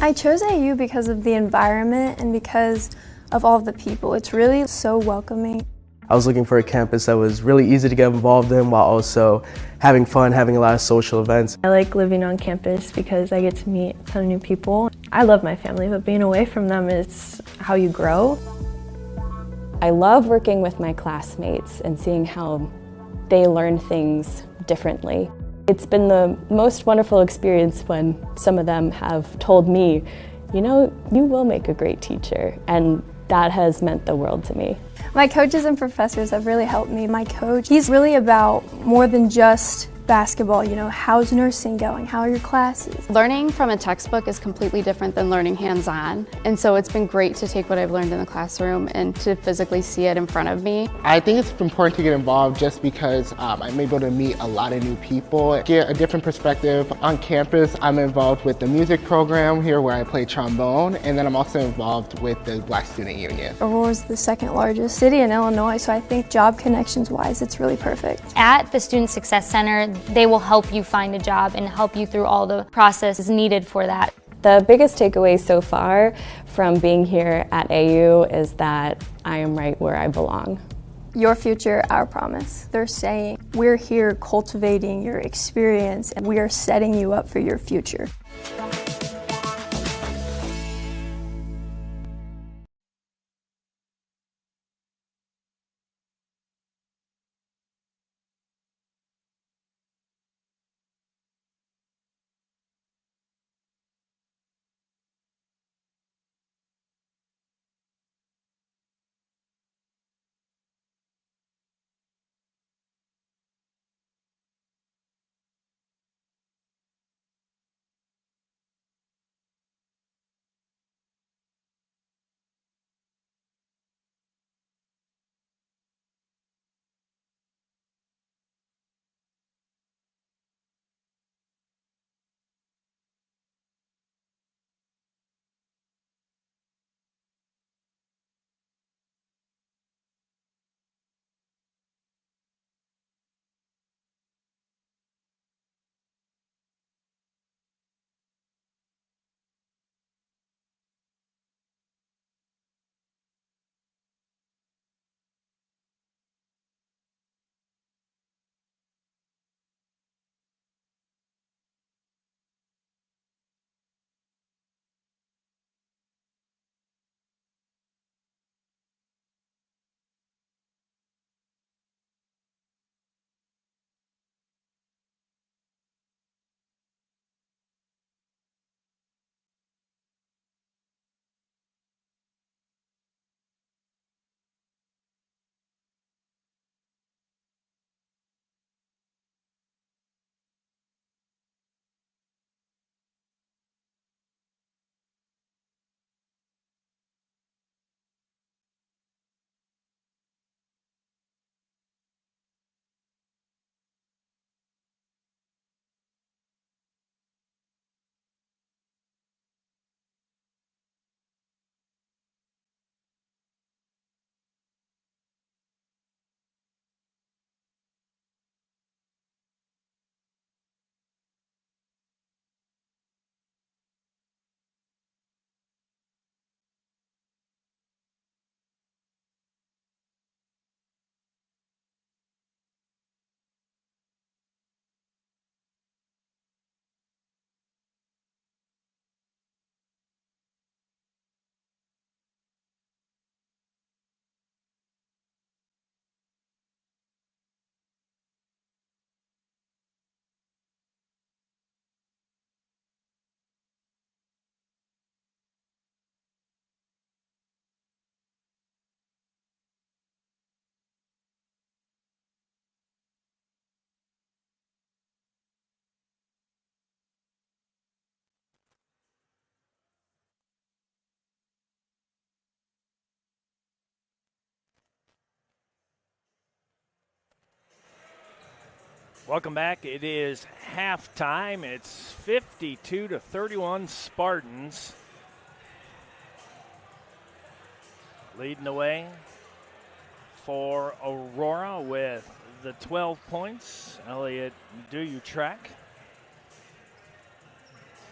I chose AU because of the environment and because of all of the people. It's really so welcoming. I was looking for a campus that was really easy to get involved in while also having fun, having a lot of social events. I like living on campus because I get to meet a ton of new people. I love my family, but being away from them is how you grow. I love working with my classmates and seeing how they learn things differently. It's been the most wonderful experience when some of them have told me, you know, you will make a great teacher, and that has meant the world to me. My coaches and professors have really helped me. My coach, he's really about more than just basketball, you know, how's nursing going, how are your classes? Learning from a textbook is completely different than learning hands-on, and so it's been great to take what I've learned in the classroom and to physically see it in front of me. I think it's important to get involved just because I'm able to meet a lot of new people, get a different perspective. On campus, I'm involved with the music program here where I play trombone, and then I'm also involved with the Black Student Union. Aurora's the second largest city in Illinois, so I think job connections-wise, it's really perfect. At the Student Success Center, they will help you find a job and help you through all the processes needed for that. The biggest takeaway so far from being here at AU is that I am right where I belong. Your future, our promise. They're saying, we're here cultivating your experience and we are setting you up for your future. Welcome back. It is halftime. It's 52-31 Spartans. Leading the way for Aurora with the 12 points. Elliot Duyutrek.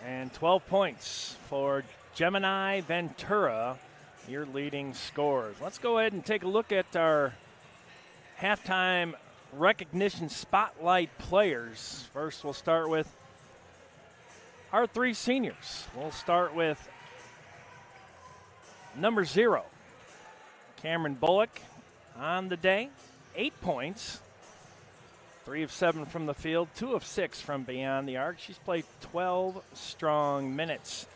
And 12 points for Gemini Ventura, your leading scorers. Let's go ahead and take a look at our halftime recognition spotlight players. First, we'll start with our three seniors. We'll start with number 0, Cameron Bullock on the day, 8 points. 3 of 7 from the field, 2 of 6 from beyond the arc. She's played 12 strong minutes.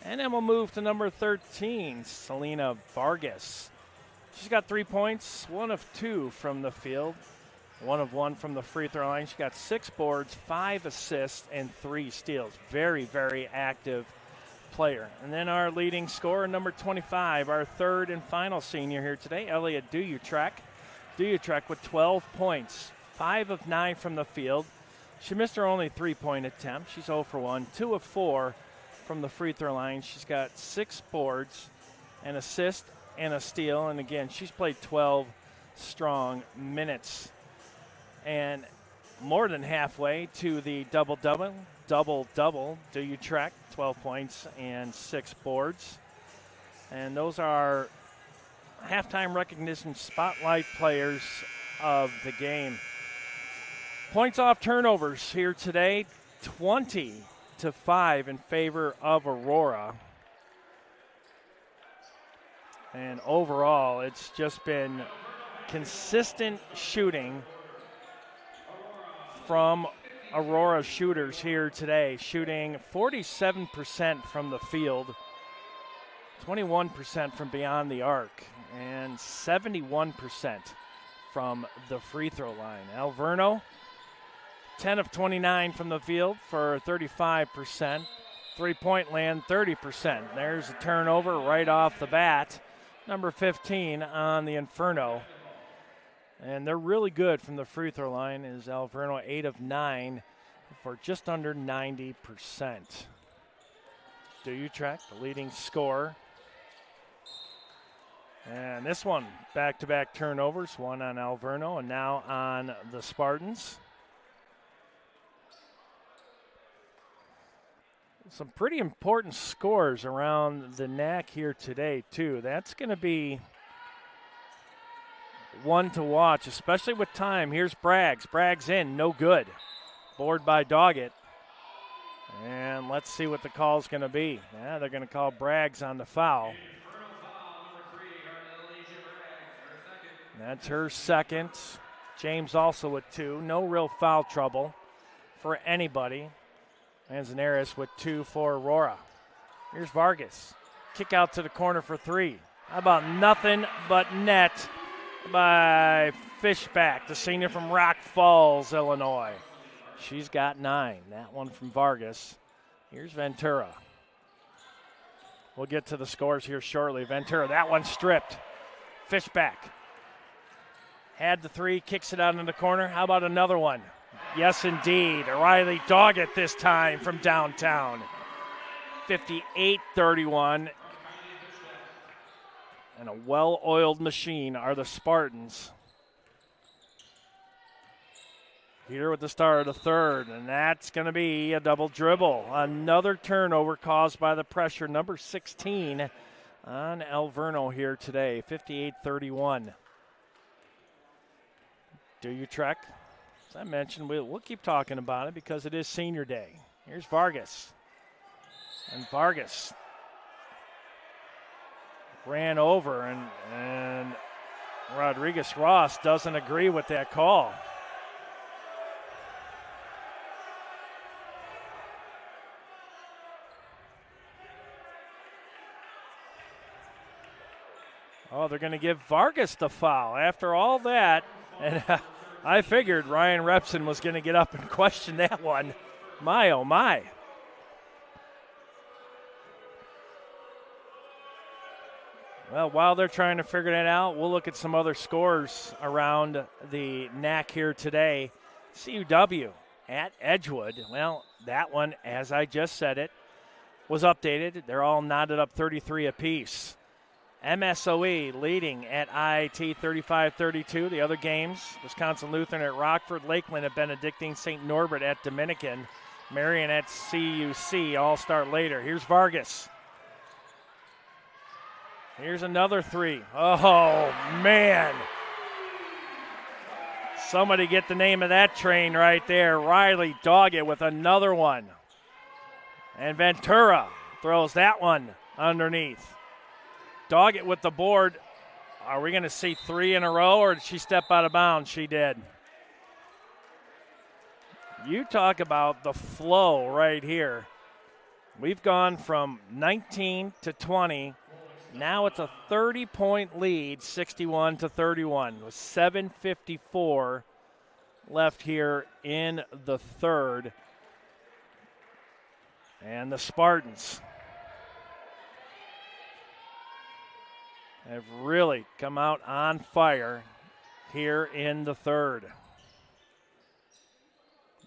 And then we'll move to number 13, Selena Vargas. She's got 3 points, 1 of 2 from the field, 1 of 1 from the free throw line. She got 6 boards, 5 assists, and 3 steals. Very, very active player. And then our leading scorer, number 25, our third and final senior here today, Elliot Duyutrek. Duyutrek with 12 points. 5 of 9 from the field. She missed her only 3-point attempt. She's 0 for 1. 2 of 4 from the free throw line. She's got 6 boards, an assist, and a steal. And again, she's played 12 strong minutes. And more than halfway to the double-double. Duyutrek, 12 points and 6 boards. And those are halftime recognition spotlight players of the game. Points off turnovers here today, 20-5 in favor of Aurora. And overall, it's just been consistent shooting from Aurora shooters here today, shooting 47% from the field, 21% from beyond the arc, and 71% from the free throw line. Alverno, 10 of 29 from the field for 35%. Three-point land, 30%. There's a turnover right off the bat. Number 15 on the Inferno. And they're really good from the free throw line is Alverno, 8 of 9 for just under 90%. Duyutrek, the leading scorer. And this one, back-to-back turnovers, one on Alverno and now on the Spartans. Some pretty important scores around the NAC here today, too. That's going to be one to watch, especially with time. Here's Braggs. Braggs in, no good. Board by Doggett. And let's see what the call's going to be. Yeah, they're going to call Braggs on the foul. That's her second. James also with 2. No real foul trouble for anybody. Manzanares with 2 for Aurora. Here's Vargas. Kick out to the corner for 3. How about nothing but net by Fishback, the senior from Rock Falls, Illinois. She's got 9. That one from Vargas. Here's Ventura. We'll get to the scores here shortly. Ventura, that one stripped. Fishback. Had the 3, kicks it out in the corner. How about another one? Yes, indeed. Riley Doggett this time from downtown. 58-31. And a well-oiled machine are the Spartans. Here with the start of the third, and that's going to be a double dribble. Another turnover caused by the pressure. Number 16 on Alverno here today. 58-31. Duyutrek. As I mentioned, we'll keep talking about it because it is senior day. Here's Vargas. And Vargas ran over, and Rodriguez-Ross doesn't agree with that call. Oh, they're going to give Vargas the foul after all that. And I figured Ryan Repson was going to get up and question that one. My, oh, my. Well, while they're trying to figure that out, we'll look at some other scores around the NAC here today. CUW at Edgewood. Well, that one, as I just said it, was updated. They're all knotted up 33 apiece. MSOE leading at IIT 35-32. The other games, Wisconsin Lutheran at Rockford, Lakeland at Benedictine, St. Norbert at Dominican. Marion at CUC all start later. Here's Vargas. Here's another three. Oh, man. Somebody get the name of that train right there. Riley Doggett with another one. And Ventura throws that one underneath. Doggett with the board. Are we going to see three in a row, or did she step out of bounds? She did. You talk about the flow right here. We've gone from 19 to 20. Now it's a 30-point lead, 61-31, with 7:54 left here in the third. And the Spartans have really come out on fire here in the third.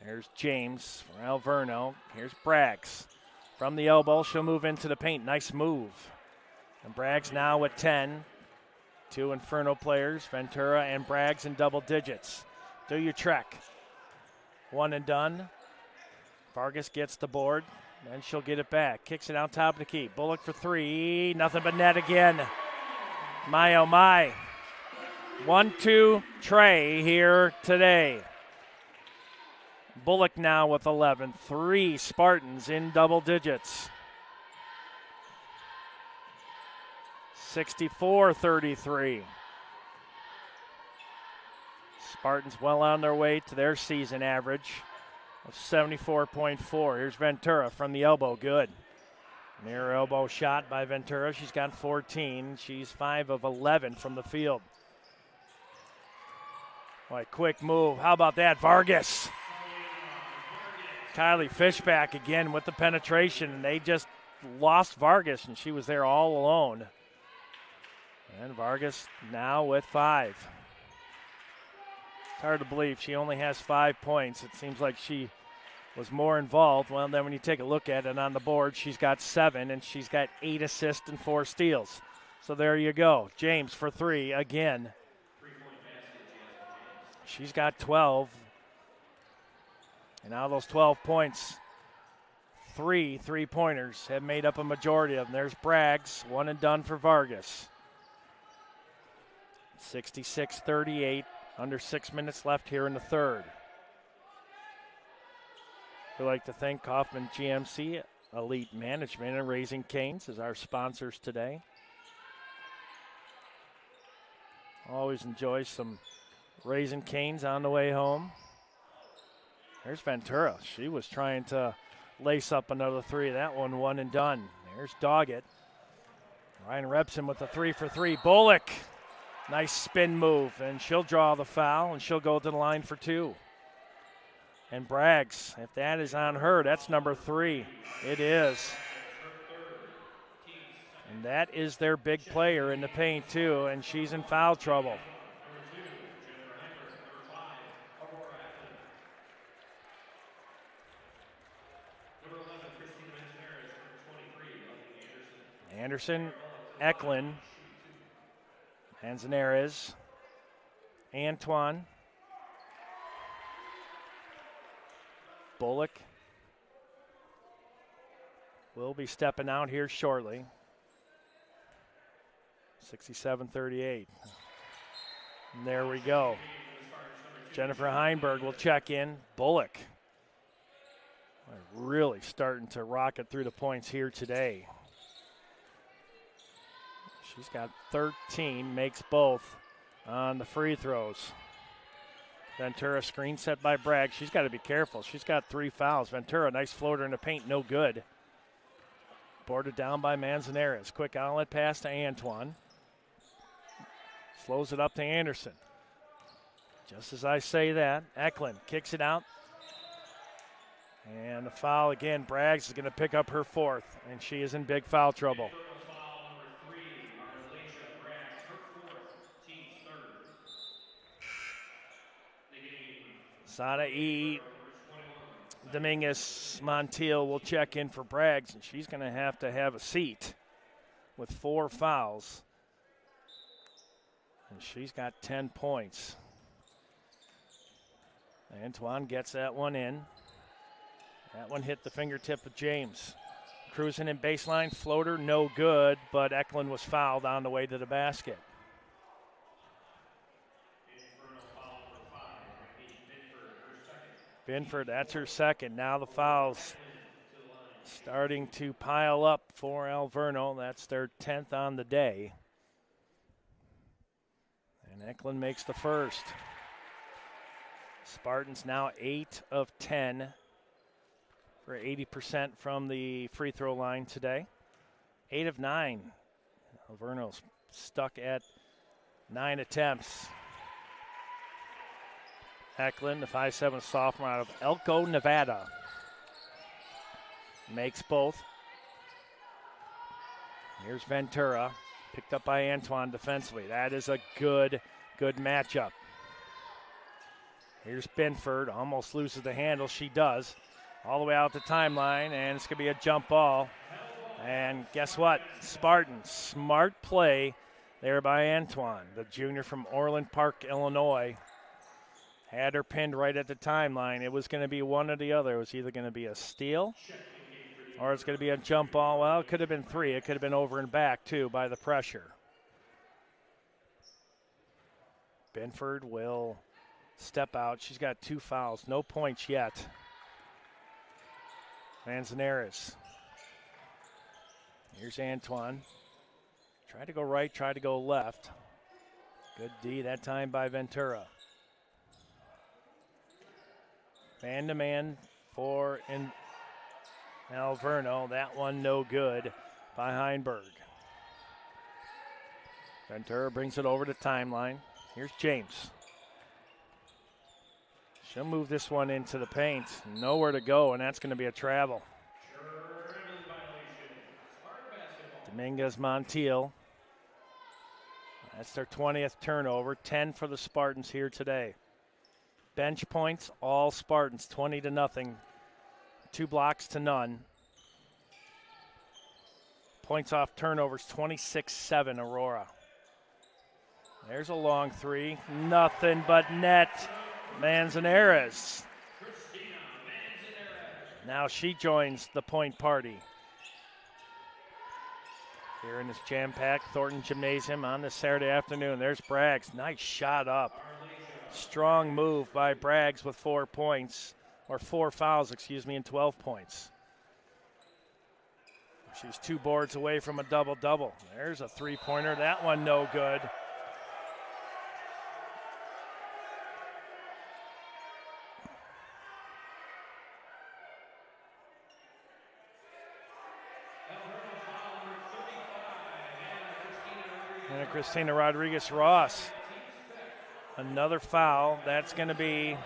There's James for Alverno. Here's Braggs. From the elbow, she'll move into the paint. Nice move. And Braggs now with 10. Two Inferno players, Ventura and Braggs in double digits. Do your trek. One and done. Vargas gets the board, and she'll get it back. Kicks it out top of the key. Bullock for three. Nothing but net again. My, oh my. 1-2 Trey here today. Bullock now with 11. Three Spartans in double digits. 64-33. Spartans well on their way to their season average of 74.4. Here's Ventura from the elbow. Good. Near elbow shot by Ventura. She's got 14. She's 5 of 11 from the field. Boy, quick move. How about that? Vargas. Kylie Fishback again with the penetration. They just lost Vargas, and she was there all alone. And Vargas now with 5. It's hard to believe she only has 5 points. It seems like she was more involved. Well, then when you take a look at it on the board, she's got 7, and she's got 8 assists and 4 steals. So there you go. James for 3 again. She's got 12. And now those 12 points, 3 3-pointers have made up a majority of them. There's Braggs, one and done for Vargas. 66-38, under 6 minutes left here in the third. We'd like to thank Kaufman GMC, Elite Management, and Raising Cane's as our sponsors today. Always enjoy some Raising Cane's on the way home. There's Ventura. She was trying to lace up another 3. That one and done. There's Doggett. Ryan Rebson with the 3 for 3. Bullock. Nice spin move, and she'll draw the foul, and she'll go to the line for 2. And Braggs, if that is on her, that's number 3. It is. And that is their big player in the paint, too, and she's in foul trouble. Anderson, Eklund, Manzanares, Antoine, Bullock will be stepping out here shortly. 67-38. And there we go. Jennifer Heinberg will check in. Bullock really starting to rocket through the points here today. She's got 13, makes both on the free throws. Ventura screen set by Bragg. She's got to be careful. She's got 3 fouls. Ventura, nice floater in the paint, no good. Boarded down by Manzanares. Quick outlet pass to Antoine. Slows it up to Anderson. Just as I say that, Eklund kicks it out. And the foul again. Braggs is going to pick up her 4th, and she is in big foul trouble. Sada E. Dominguez Montiel will check in for Braggs, and she's going to have a seat with 4 fouls. And she's got 10 points. Antoine gets that one in. That one hit the fingertip of James. Cruising in baseline, floater, no good, but Eklund was fouled on the way to the basket. Binford, that's her second. Now the fouls starting to pile up for Alverno. That's their 10th on the day. And Eklund makes the first. Spartans now 8 of 10 for 80% from the free throw line today. 8 of 9. Alverno's stuck at 9 attempts. Eklund, the 5'7" sophomore out of Elko, Nevada. Makes both. Here's Ventura, picked up by Antoine defensively. That is a good matchup. Here's Binford, almost loses the handle. She does. All the way out the timeline, and it's going to be a jump ball. And guess what? Spartans, smart play there by Antoine, the junior from Orland Park, Illinois. Had her pinned right at the timeline. It was going to be one or the other. It was either going to be a steal or it's going to be a jump ball. Well, it could have been 3. It could have been over and back, too, by the pressure. Binford will step out. She's got 2 fouls. No points yet. Manzanares. Here's Antoine. Try to go right, try to go left. Good D that time by Ventura. Man-to-man for Alverno. That one no good by Heinberg. Ventura brings it over to timeline. Here's James. She'll move this one into the paint. Nowhere to go, and that's going to be a travel. Dominguez Montiel. That's their 20th turnover. 10 for the Spartans here today. Bench points, all Spartans, 20-0. 2 blocks to none. Points off turnovers, 26-7 Aurora. There's a long 3. Nothing but net. Manzanares. Now she joins the point party. Here in this jam-packed Thornton Gymnasium on this Saturday afternoon. There's Braggs. Nice shot up. Strong move by Braggs with 4 points, or 4 fouls, and 12 points. She's 2 boards away from a double-double. There's a 3-pointer. That one no good. And Christina Rodriguez-Ross. Another foul. That's going to be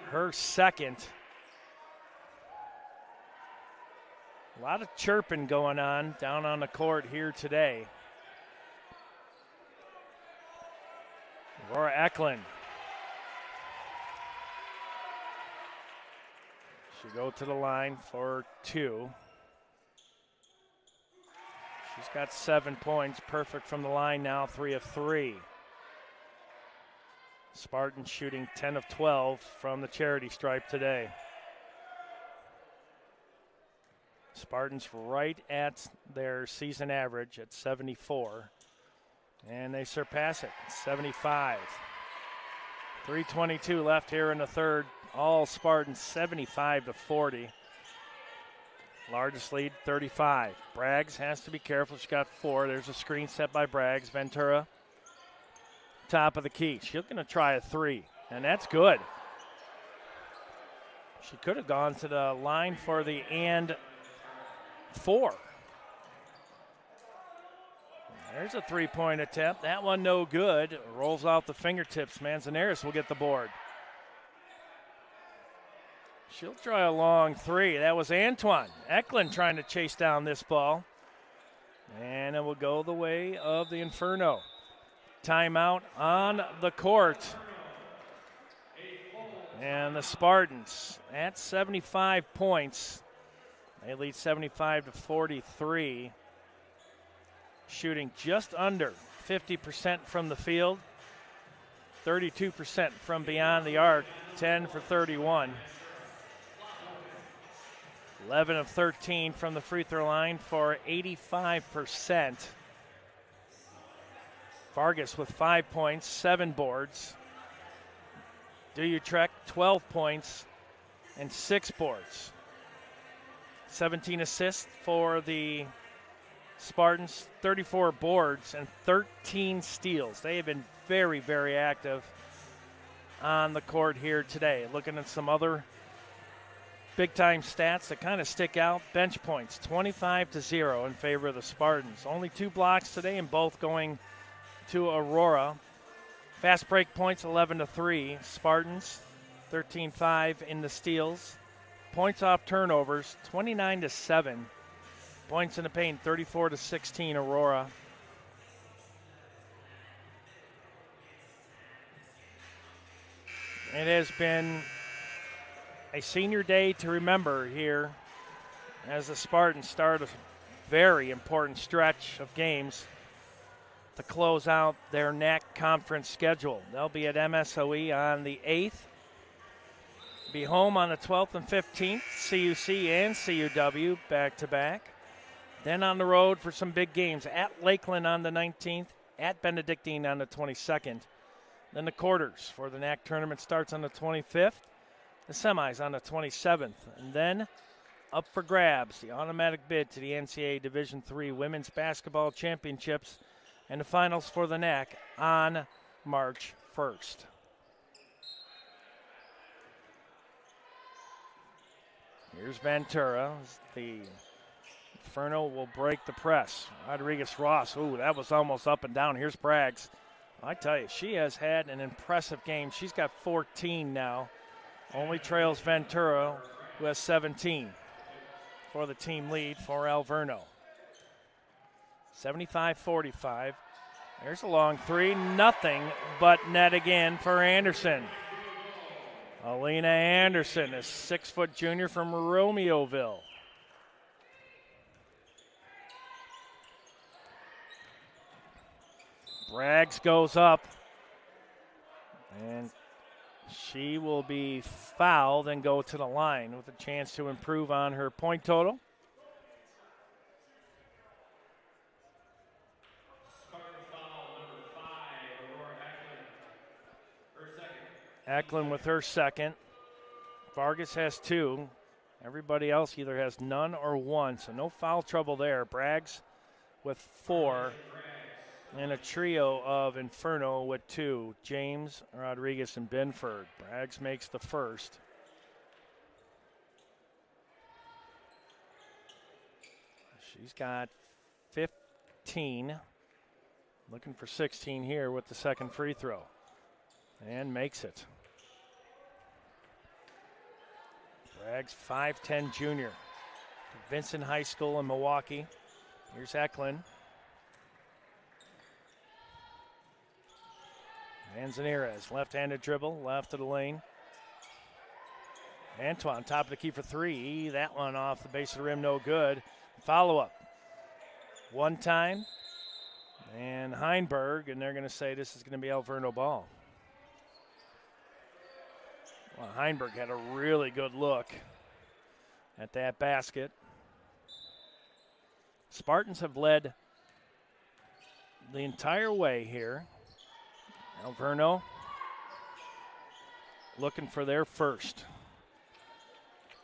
her second. A lot of chirping going on down on the court here today. Aurora Eklund. She'll go to the line for 2. She's got 7 points, perfect from the line now, 3 of 3. Spartans shooting 10 of 12 from the charity stripe today. Spartans right at their season average at 74, and they surpass it, 75. 3:22 left here in the third. All Spartans 75-40. Largest lead, 35. Braggs has to be careful. She's got 4. There's a screen set by Braggs. Ventura, top of the key. She's going to try a 3, and that's good. She could have gone to the line for the and 4. There's a 3-point attempt. That one no good. Rolls off the fingertips. Manzanares will get the board. She'll try a long 3. That was Antoine Eklund trying to chase down this ball. And it will go the way of the Inferno. Timeout on the court. And the Spartans at 75 points. They lead 75-43. Shooting just under 50% from the field. 32% from beyond the arc. 10 for 31. 11 of 13 from the free throw line for 85%. Vargas with 5 points, 7 boards. Duyutrek, 12 points and 6 boards. 17 assists for the Spartans, 34 boards and 13 steals. They have been very, very active on the court here today. Looking at some other big-time stats that kind of stick out. Bench points, 25-0 in favor of the Spartans. Only 2 blocks today, and both going to Aurora. Fast break points, 11-3. Spartans, 13-5 in the steals. Points off turnovers, 29-7. Points in the paint, 34-16 Aurora. It has been a senior day to remember here as the Spartans start a very important stretch of games to close out their NAC conference schedule. They'll be at MSOE on the 8th, be home on the 12th and 15th, CUC and CUW back-to-back. Then on the road for some big games at Lakeland on the 19th, at Benedictine on the 22nd. Then the quarters for the NAC tournament starts on the 25th, the semis on the 27th, and then up for grabs, the automatic bid to the NCAA Division III Women's Basketball Championships and the finals for the NAC on March 1st. Here's Ventura. The Inferno will break the press. Rodriguez-Ross, ooh, that was almost up and down. Here's Braggs. I tell you, she has had an impressive game. She's got 14 now. Only trails Ventura, who has 17 for the team lead for Alverno. 75-45. There's a long three. Nothing but net again for Anderson. Alina Anderson, a 6-foot junior from Romeoville. Braggs goes up, and she will be fouled and go to the line with a chance to improve on her point total. Eklund with her second. Vargas has 2. Everybody else either has none or 1, so no foul trouble there. Braggs with 4. And a trio of Inferno with 2. James, Rodriguez, and Binford. Braggs makes the first. She's got 15. Looking for 16 here with the second free throw. And makes it. Braggs, 5'10 junior. Vincent High School in Milwaukee. Here's Eklund. Manzanera's left-handed dribble, left of the lane. Antoine, top of the key for 3. That one off the base of the rim, no good. Follow-up. One time. And Heinberg, and they're going to say this is going to be Alverno ball. Well, Heinberg had a really good look at that basket. Spartans have led the entire way here. Alverno looking for their first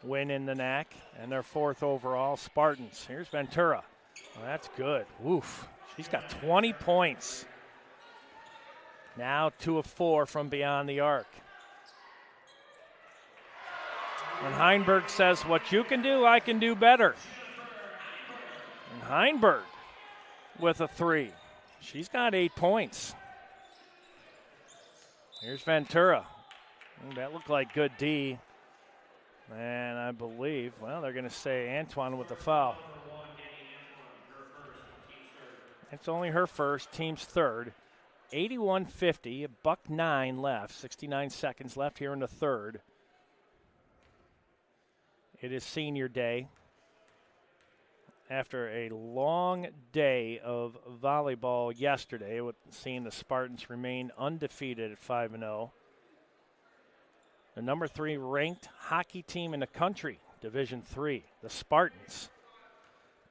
win in the NAC and their 4th overall. Spartans. Here's Ventura. Well, that's good. Woof. She's got 20 points. Now 2 of 4 from beyond the arc. And Heinberg says, what you can do, I can do better. And Heinberg with a 3. She's got 8 points. Here's Ventura. Ooh, that looked like good D. And I believe, well, they're going to say Antoine with the foul. It's only her first, team's third. 81-50, $1:09 left, 69 seconds left here in the third. It is senior day. After a long day of volleyball yesterday, with seeing the Spartans remain undefeated at 5-0. The number 3 ranked hockey team in the country Division III. The Spartans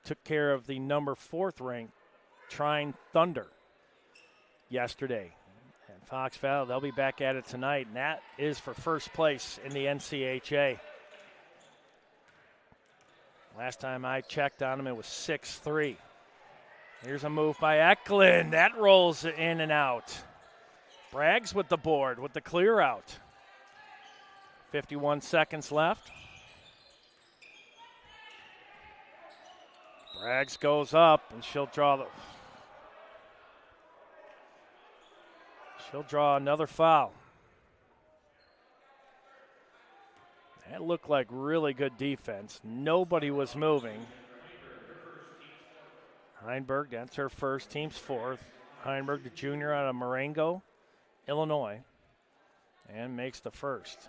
took care of the number 4th ranked Trine Thunder yesterday. And Fox Valley, they'll be back at it tonight, and that is for first place in the NCHA. Last time I checked on them, it was 6-3. Here's a move by Eklund. That rolls in and out. Braggs with the board, with the clear out. 51 seconds left. Braggs goes up, and she'll draw another foul. That looked like really good defense. Nobody was moving. Heinberg, that's her first, team's 4th. Heinberg, the junior out of Marengo, Illinois, and makes the first.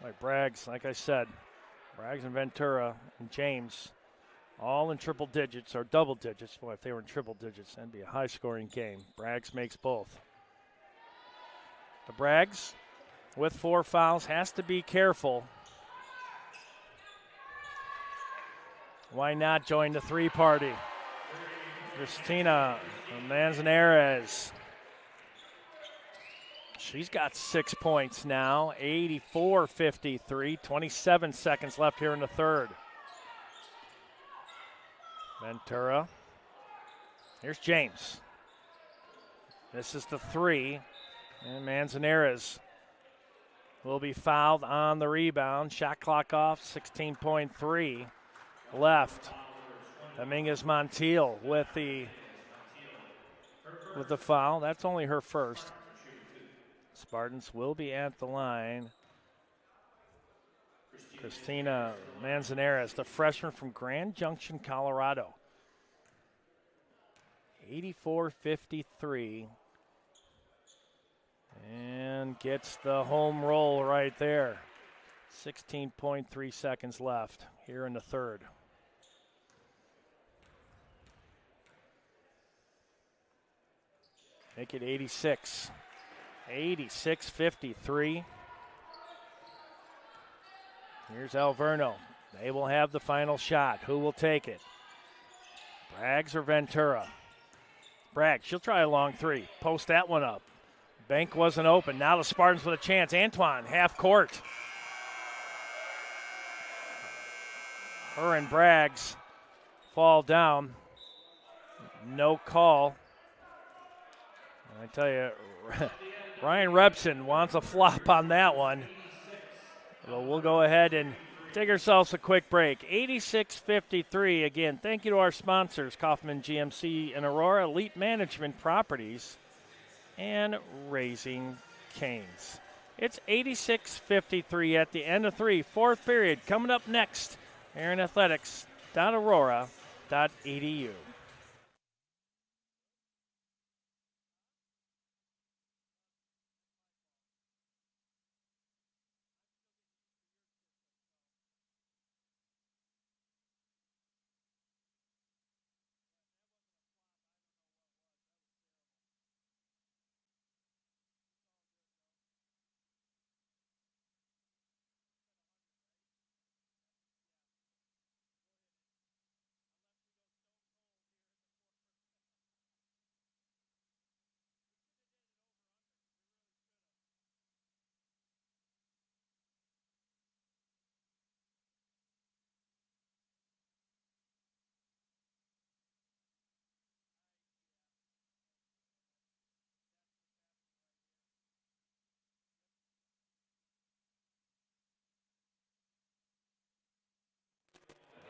Like Braggs, like I said, Braggs and Ventura and James, all in triple digits or double digits. Boy, if they were in triple digits, that'd be a high-scoring game. Braggs makes both. The Braggs, with 4 fouls, has to be careful. Why not join the 3 party? Christina Manzanares. She's got 6 points now, 84-53, 27 seconds left here in the 3rd. Ventura. Here's James. This is the 3, and Manzanares will be fouled on the rebound. Shot clock off, 16.3 left. Dominguez Montiel with the foul. That's only her first. Spartans will be at the line. Christina Manzanares, the freshman from Grand Junction, Colorado. 84-53. And gets the home roll right there. 16.3 seconds left here in the 3rd. Make it 86. 86-53. Here's Alverno. They will have the final shot. Who will take it? Braggs or Ventura? Braggs, she'll try a long 3. Post that one up. Bank wasn't open. Now the Spartans with a chance. Antoine, half court. Her and Braggs fall down. No call. I tell you, Ryan Repson wants a flop on that one. Well, we'll go ahead and take ourselves a quick break. 86-53. Again, thank you to our sponsors, Kaufman GMC and Aurora, Elite Management Properties, and Raising Canes. It's 86-53 at the end of 3. 4th period coming up next here in athletics.aurora.edu.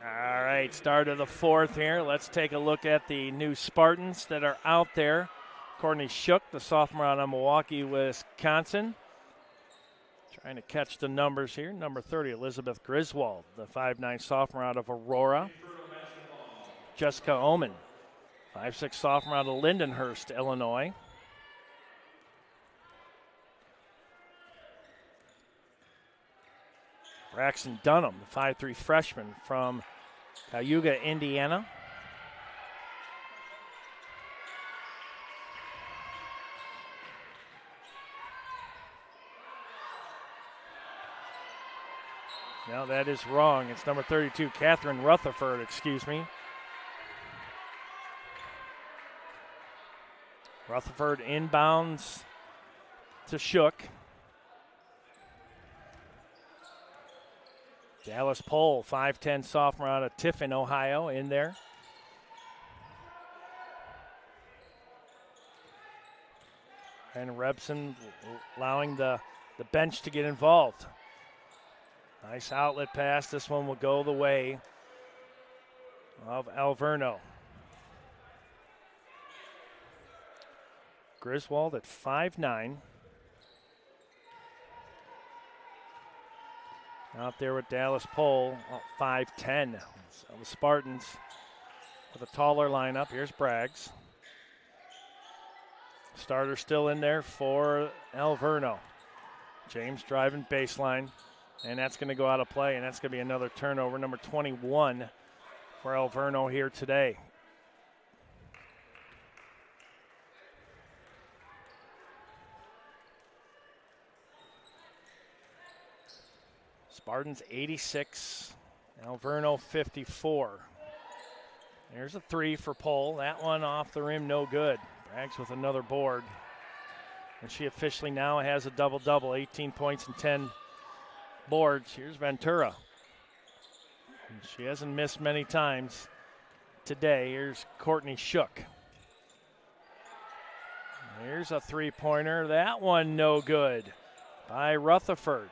All right, start of the 4th here. Let's take a look at the new Spartans that are out there. Courtney Shook, the sophomore out of Milwaukee, Wisconsin. Trying to catch the numbers here. Number 30, Elizabeth Griswold, the 5'9 sophomore out of Aurora. Jessica Oman, 5'6 sophomore out of Lindenhurst, Illinois. Braxton Dunham, the 5'3 freshman from Cayuga, Indiana. No, that is wrong. It's number 32, Catherine Rutherford, excuse me. Rutherford inbounds to Shook. Dallas Pohl, 5'10 sophomore out of Tiffin, Ohio, in there. And Rebson allowing the bench to get involved. Nice outlet pass. This one will go the way of Alverno. Griswold at 5'9". Out there with Dallas Pohl, 5'10". So the Spartans with a taller lineup. Here's Braggs. Starter still in there for Alverno. James driving baseline, and that's going to go out of play, and that's going to be another turnover, number 21 for Alverno here today. Spartans 86, Alverno 54. There's a three for Pohl. That one off the rim, no good. Braggs with another board. And she officially now has a double-double, 18 points and 10 boards. Here's Ventura. And she hasn't missed many times today. Here's Courtney Shook. Here's a three-pointer. That one no good by Rutherford.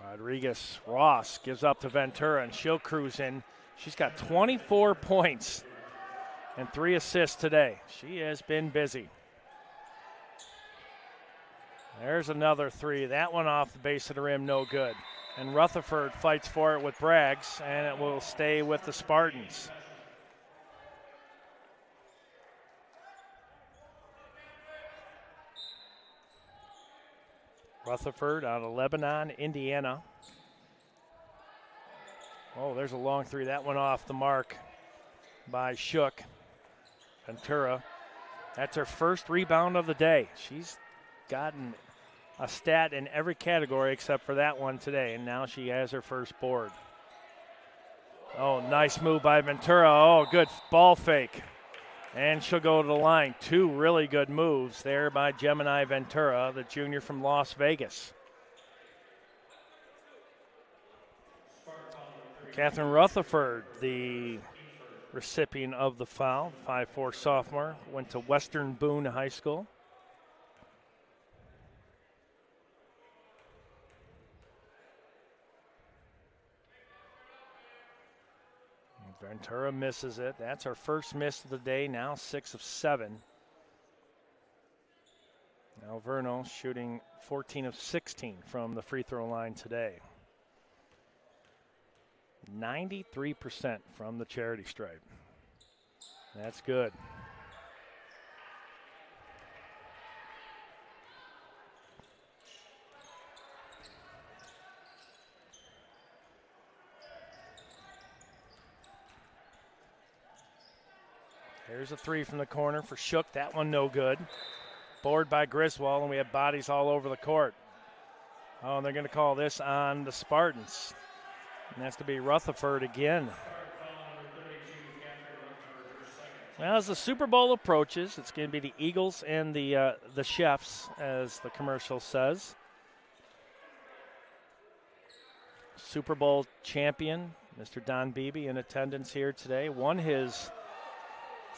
Rodriguez Ross gives up to Ventura, and she'll cruise in. She's got 24 points and 3 assists today. She has been busy. There's another three. That one off the base of the rim, no good. And Rutherford fights for it with Braggs, and it will stay with the Spartans. Rutherford out of Lebanon, Indiana. Oh, there's a long three. That one off the mark by Shook. Ventura. That's her first rebound of the day. She's gotten a stat in every category except for that one today, and now she has her first board. Oh, nice move by Ventura. Oh, good ball fake. And she'll go to the line. 2 really good moves there by Gemini Ventura, the junior from Las Vegas. Catherine Rutherford, the recipient of the foul, 5'4 sophomore, went to Western Boone High School. Ventura misses it. That's her first miss of the day, now 6 of 7. Alverno shooting 14 of 16 from the free throw line today. 93% from the charity stripe. That's good. Here's a three from the corner for Shook. That one no good. Board by Griswold, and we have bodies all over the court. Oh, and they're going to call this on the Spartans. And that's going to be Rutherford again. Well, as the Super Bowl approaches, it's going to be the Eagles and the Chefs, as the commercial says. Super Bowl champion, Mr. Don Beebe, in attendance here today, won his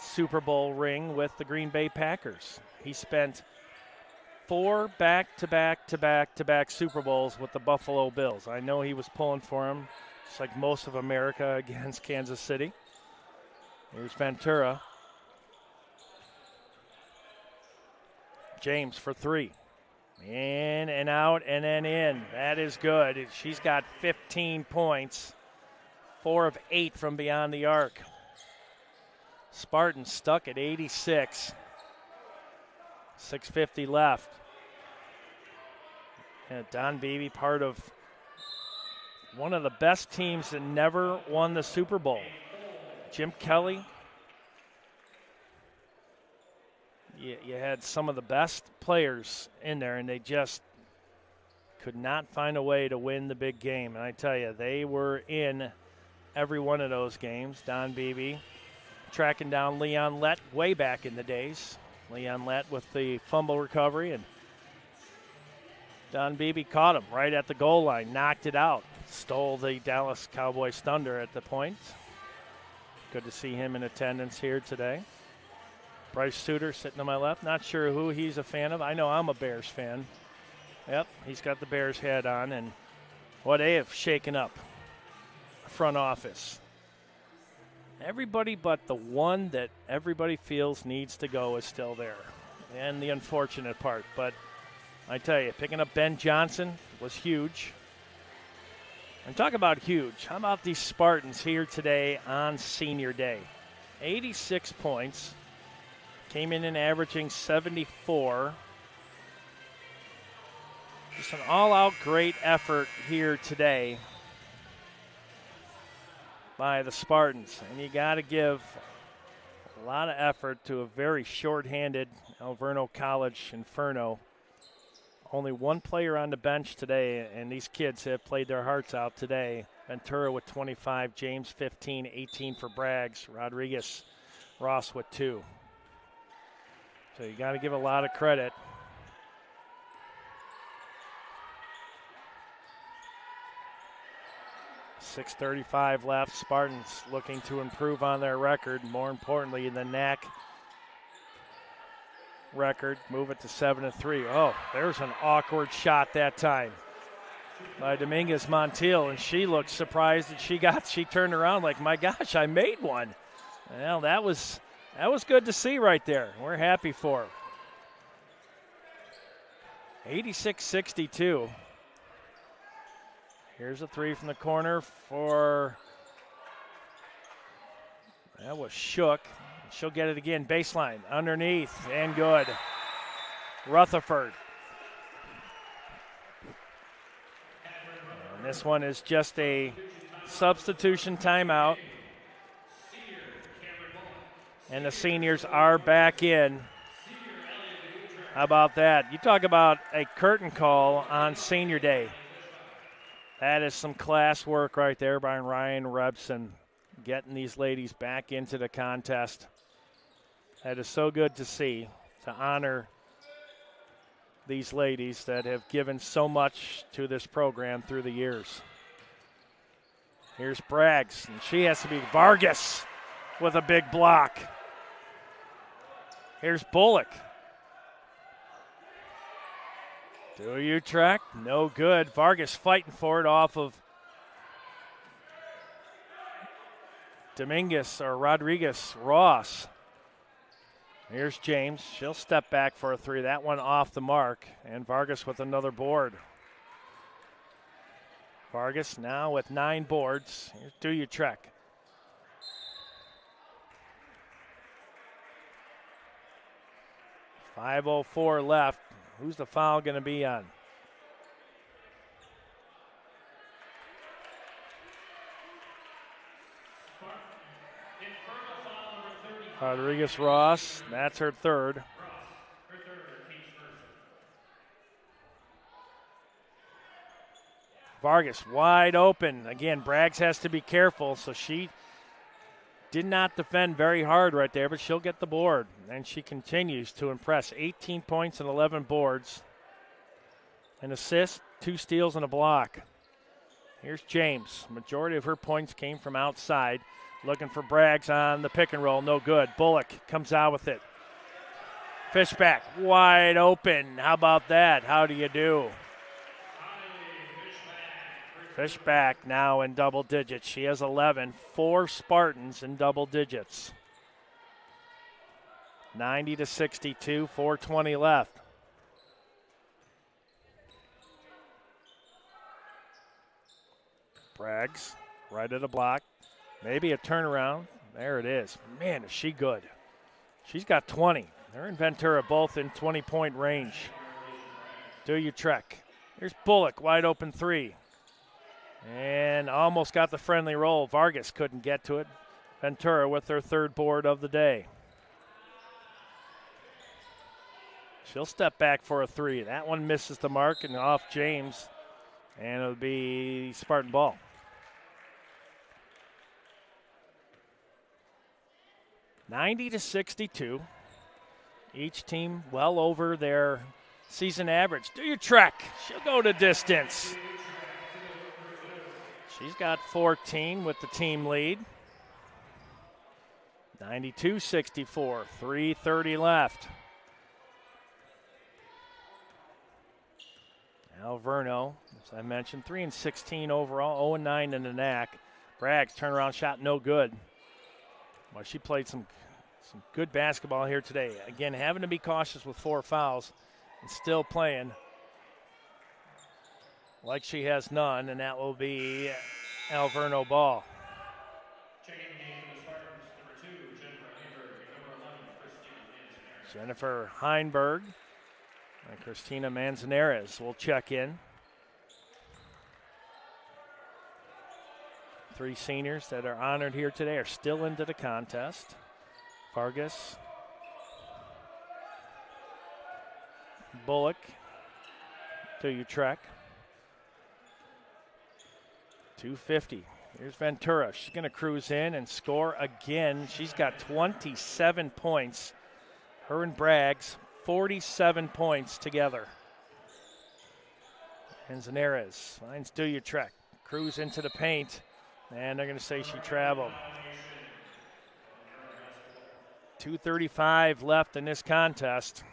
Super Bowl ring with the Green Bay Packers. He spent 4 back-to-back Super Bowls with the Buffalo Bills. I know he was pulling for him, just like most of America against Kansas City. Here's Ventura. James for 3. In and out and then in. That is good. She's got 15 points, 4 of 8 from beyond the arc. Spartans stuck at 86. 6:50 left. And Don Beebe, part of one of the best teams that never won the Super Bowl. Jim Kelly. You had some of the best players in there, and they just could not find a way to win the big game. And I tell you, they were in every one of those games. Don Beebe tracking down Leon Lett way back in the days. Leon Lett with the fumble recovery, and Don Beebe caught him right at the goal line, knocked it out, stole the Dallas Cowboys thunder at the point. Good to see him in attendance here today. Bryce Suter sitting to my left. Not sure who he's a fan of. I know I'm a Bears fan. Yep, he's got the Bears hat on, and what they have shaken up front office. Everybody but the one that everybody feels needs to go is still there, and the unfortunate part. But I tell you, picking up Ben Johnson was huge. And talk about huge. How about these Spartans here today on Senior Day? 86 points. Came in and averaging 74. Just an all-out great effort here today by the Spartans. And you got to give a lot of effort to a very short-handed Alverno College Inferno. Only one player on the bench today, and these kids have played their hearts out today. Ventura with 25, James 15, 18 for Braggs, Rodriguez, Ross with 2. So you got to give a lot of credit. .635 left. Spartans looking to improve on their record. More importantly, in the NAC record, move it to 7-3. Oh, there's an awkward shot that time by Dominguez Montiel, and she looked surprised that she turned around like, my gosh, I made one. Well, that was good to see right there. We're happy for her. 86-62. Here's a three from the corner for, that was Shook. She'll get it again, baseline, underneath, and good. Rutherford. And this one is just a substitution timeout. And the seniors are back in. How about that? You talk about a curtain call on Senior Day. That is some class work right there by Ryan Rebson, getting these ladies back into the contest. That is so good to see, to honor these ladies that have given so much to this program through the years. Here's Braggs, and she has to be Vargas with a big block. Here's Bullock. Do you track? No good. Vargas fighting for it off of Dominguez or Rodriguez Ross. Here's James. She'll step back for a three. That one off the mark. And Vargas with another board. Vargas now with 9 boards. Here's Do You Trek. .504 left. Who's the foul going to be on? Rodriguez Ross, that's her third. Vargas wide open. Again, Braggs has to be careful, so she did not defend very hard right there, but she'll get the board. And she continues to impress. 18 points and 11 boards. An assist, 2 steals, and a block. Here's James. Majority of her points came from outside. Looking for Braggs on the pick and roll. No good. Bullock comes out with it. Fishback wide open. How about that? How do you do? Fishback now in double digits. She has 11. 4 Spartans in double digits. 90-62. 4:20 left. Braggs right at a block. Maybe a turnaround. There it is. Man, is she good. She's got 20. They're in Ventura, both in 20-point range. Do you trek? Here's Bullock, wide open 3. And almost got the friendly roll. Vargas couldn't get to it. Ventura with their 3rd board of the day. She'll step back for a 3. That one misses the mark and off James. And it'll be Spartan ball. (90-62). Each team well over their season average. Do your trek. She'll go to distance. She's got 14 with the team lead. 92-64, 3:30 left. Alverno, as I mentioned, 3-16 overall, 0-9 in the NAC. Bragg's turnaround shot no good. Well, she played some good basketball here today. Again, having to be cautious with 4 fouls and still playing like she has none, and that will be Alverno ball. Checking the game for the Spartans, number 2, Jennifer Heinberg, and number 11, Christina Manzanares. Jennifer Heinberg and Christina Manzanares will check in. 3 seniors that are honored here today are still into the contest. Vargas, Bullock, to Utrecht. 250. Here's Ventura. She's going to cruise in and score again. She's got 27 points. Her and Braggs, 47 points together. Manzanares finds Utrecht. Cruise into the paint, and they're going to say she traveled. 2:35 left in this contest.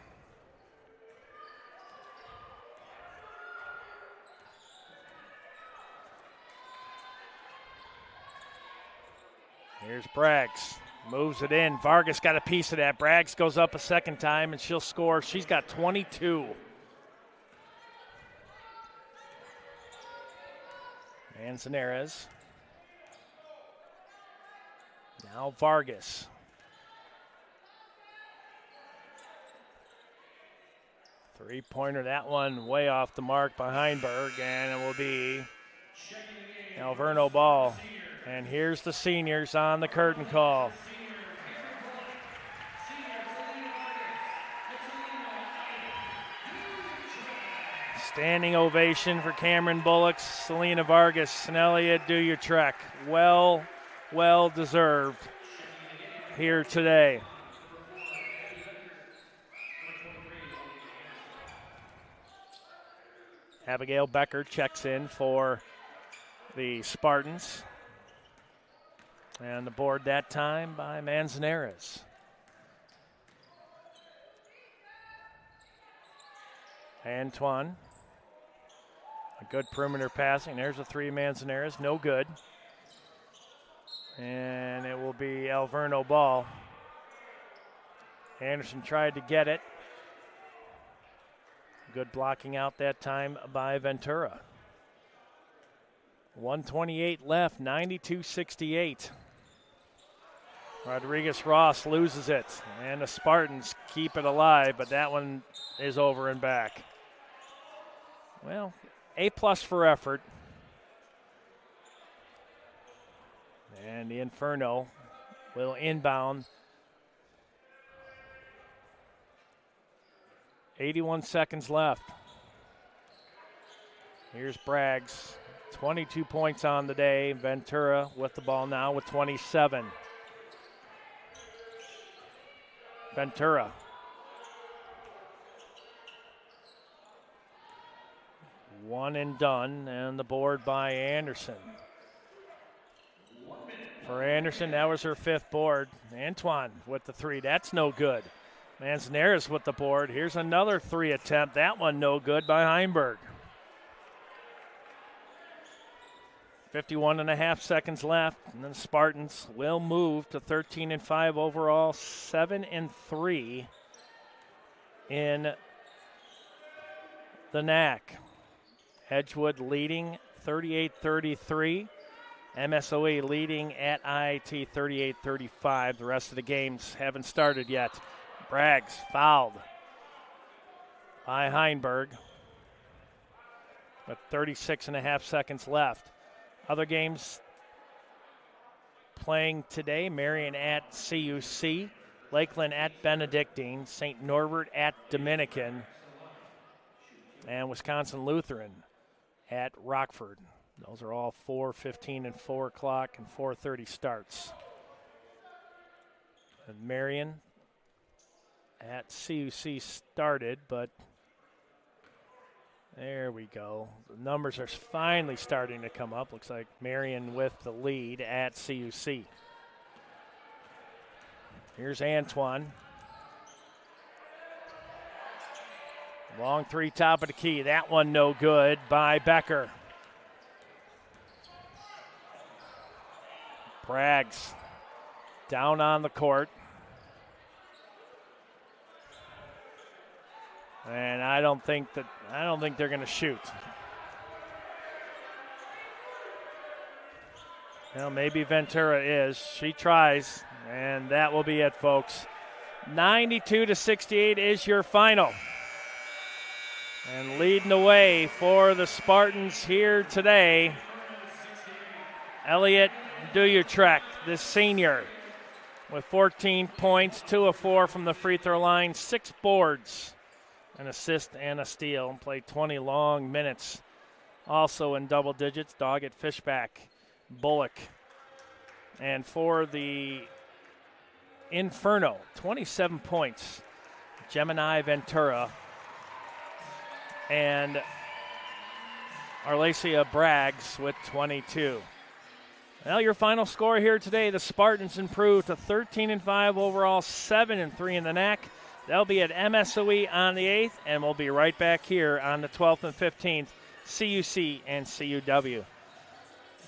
Here's Braggs. Moves it in. Vargas got a piece of that. Braggs goes up a second time, and she'll score. She's got 22. Manzanares. Now Vargas. Three-pointer, that one way off the mark by Heinberg, and it will be Alverno ball. And here's the seniors on the curtain call. Standing ovation for Cameron Bullock, Selena Vargas, and Elliot Utrecht. Well deserved here today. Abigail Becker checks in for the Spartans. And the board that time by Manzanares. Antoine. A good perimeter passing. There's a 3 Manzanares. No good. And it will be Alverno ball. Anderson tried to get it. Good blocking out that time by Ventura. 1:28 left, 92-68. Rodriguez-Ross loses it, and the Spartans keep it alive, but that one is over and back. Well, A+ for effort. And the Inferno will inbound. 81 seconds left. Here's Braggs, 22 points on the day. Ventura with the ball now with 27. Ventura. One and done, and the board by Anderson. For Anderson, that was her 5th board. Antoine with the 3, that's no good. Manzanares with the board. Here's another 3 attempt. That one no good by Heinberg. 51.5 seconds left, and then Spartans will move to 13-5 overall, 7-3 in the NAC. Edgewood leading 38-33. MSOE leading at IIT 38-35. The rest of the games haven't started yet. Braggs fouled by Heinberg with 36.5 seconds left. Other games playing today: Marion at CUC, Lakeland at Benedictine, St. Norbert at Dominican, and Wisconsin Lutheran at Rockford. Those are all 4:15 and 4 o'clock and 4:30 starts. And Marion at CUC started, but there we go. The numbers are finally starting to come up. Looks like Marion with the lead at CUC. Here's Antoine. Long three, top of the key. That one no good by Becker. Braggs down on the court. And I don't think they're going to shoot. Well, maybe Ventura is. She tries, and that will be it, folks. 92-68 is your final. And leading the way for the Spartans here today, Elliot Duyutrecht, the senior, with 14 points, 2 of 4 from the free throw line, 6 boards, an assist and a steal, and played 20 long minutes. Also in double digits, Doggett, Fishback, Bullock. And for the Inferno, 27 points, Gemini Ventura and Arlesia Braggs with 22. Well, your final score here today, the Spartans improved to 13-5 overall, 7-3 in the NAC. They'll be at MSOE on the 8th, and we'll be right back here on the 12th and 15th, CUC and CUW.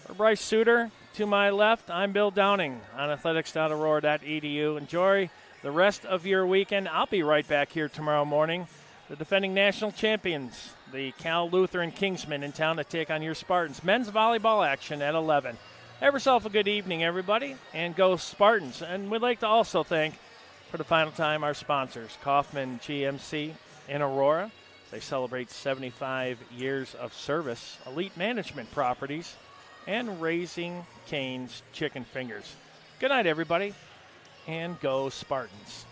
For Bryce Suter, to my left, I'm Bill Downing on athletics.aurora.edu. Enjoy the rest of your weekend. I'll be right back here tomorrow morning. The defending national champions, the Cal Lutheran Kingsmen, in town to take on your Spartans. Men's volleyball action at 11. Have yourself a good evening, everybody, and go Spartans. And we'd like to also thank, for the final time, our sponsors, Kaufman GMC in Aurora. They celebrate 75 years of service, Elite Management Properties, and Raising Cane's Chicken Fingers. Good night, everybody, and go Spartans.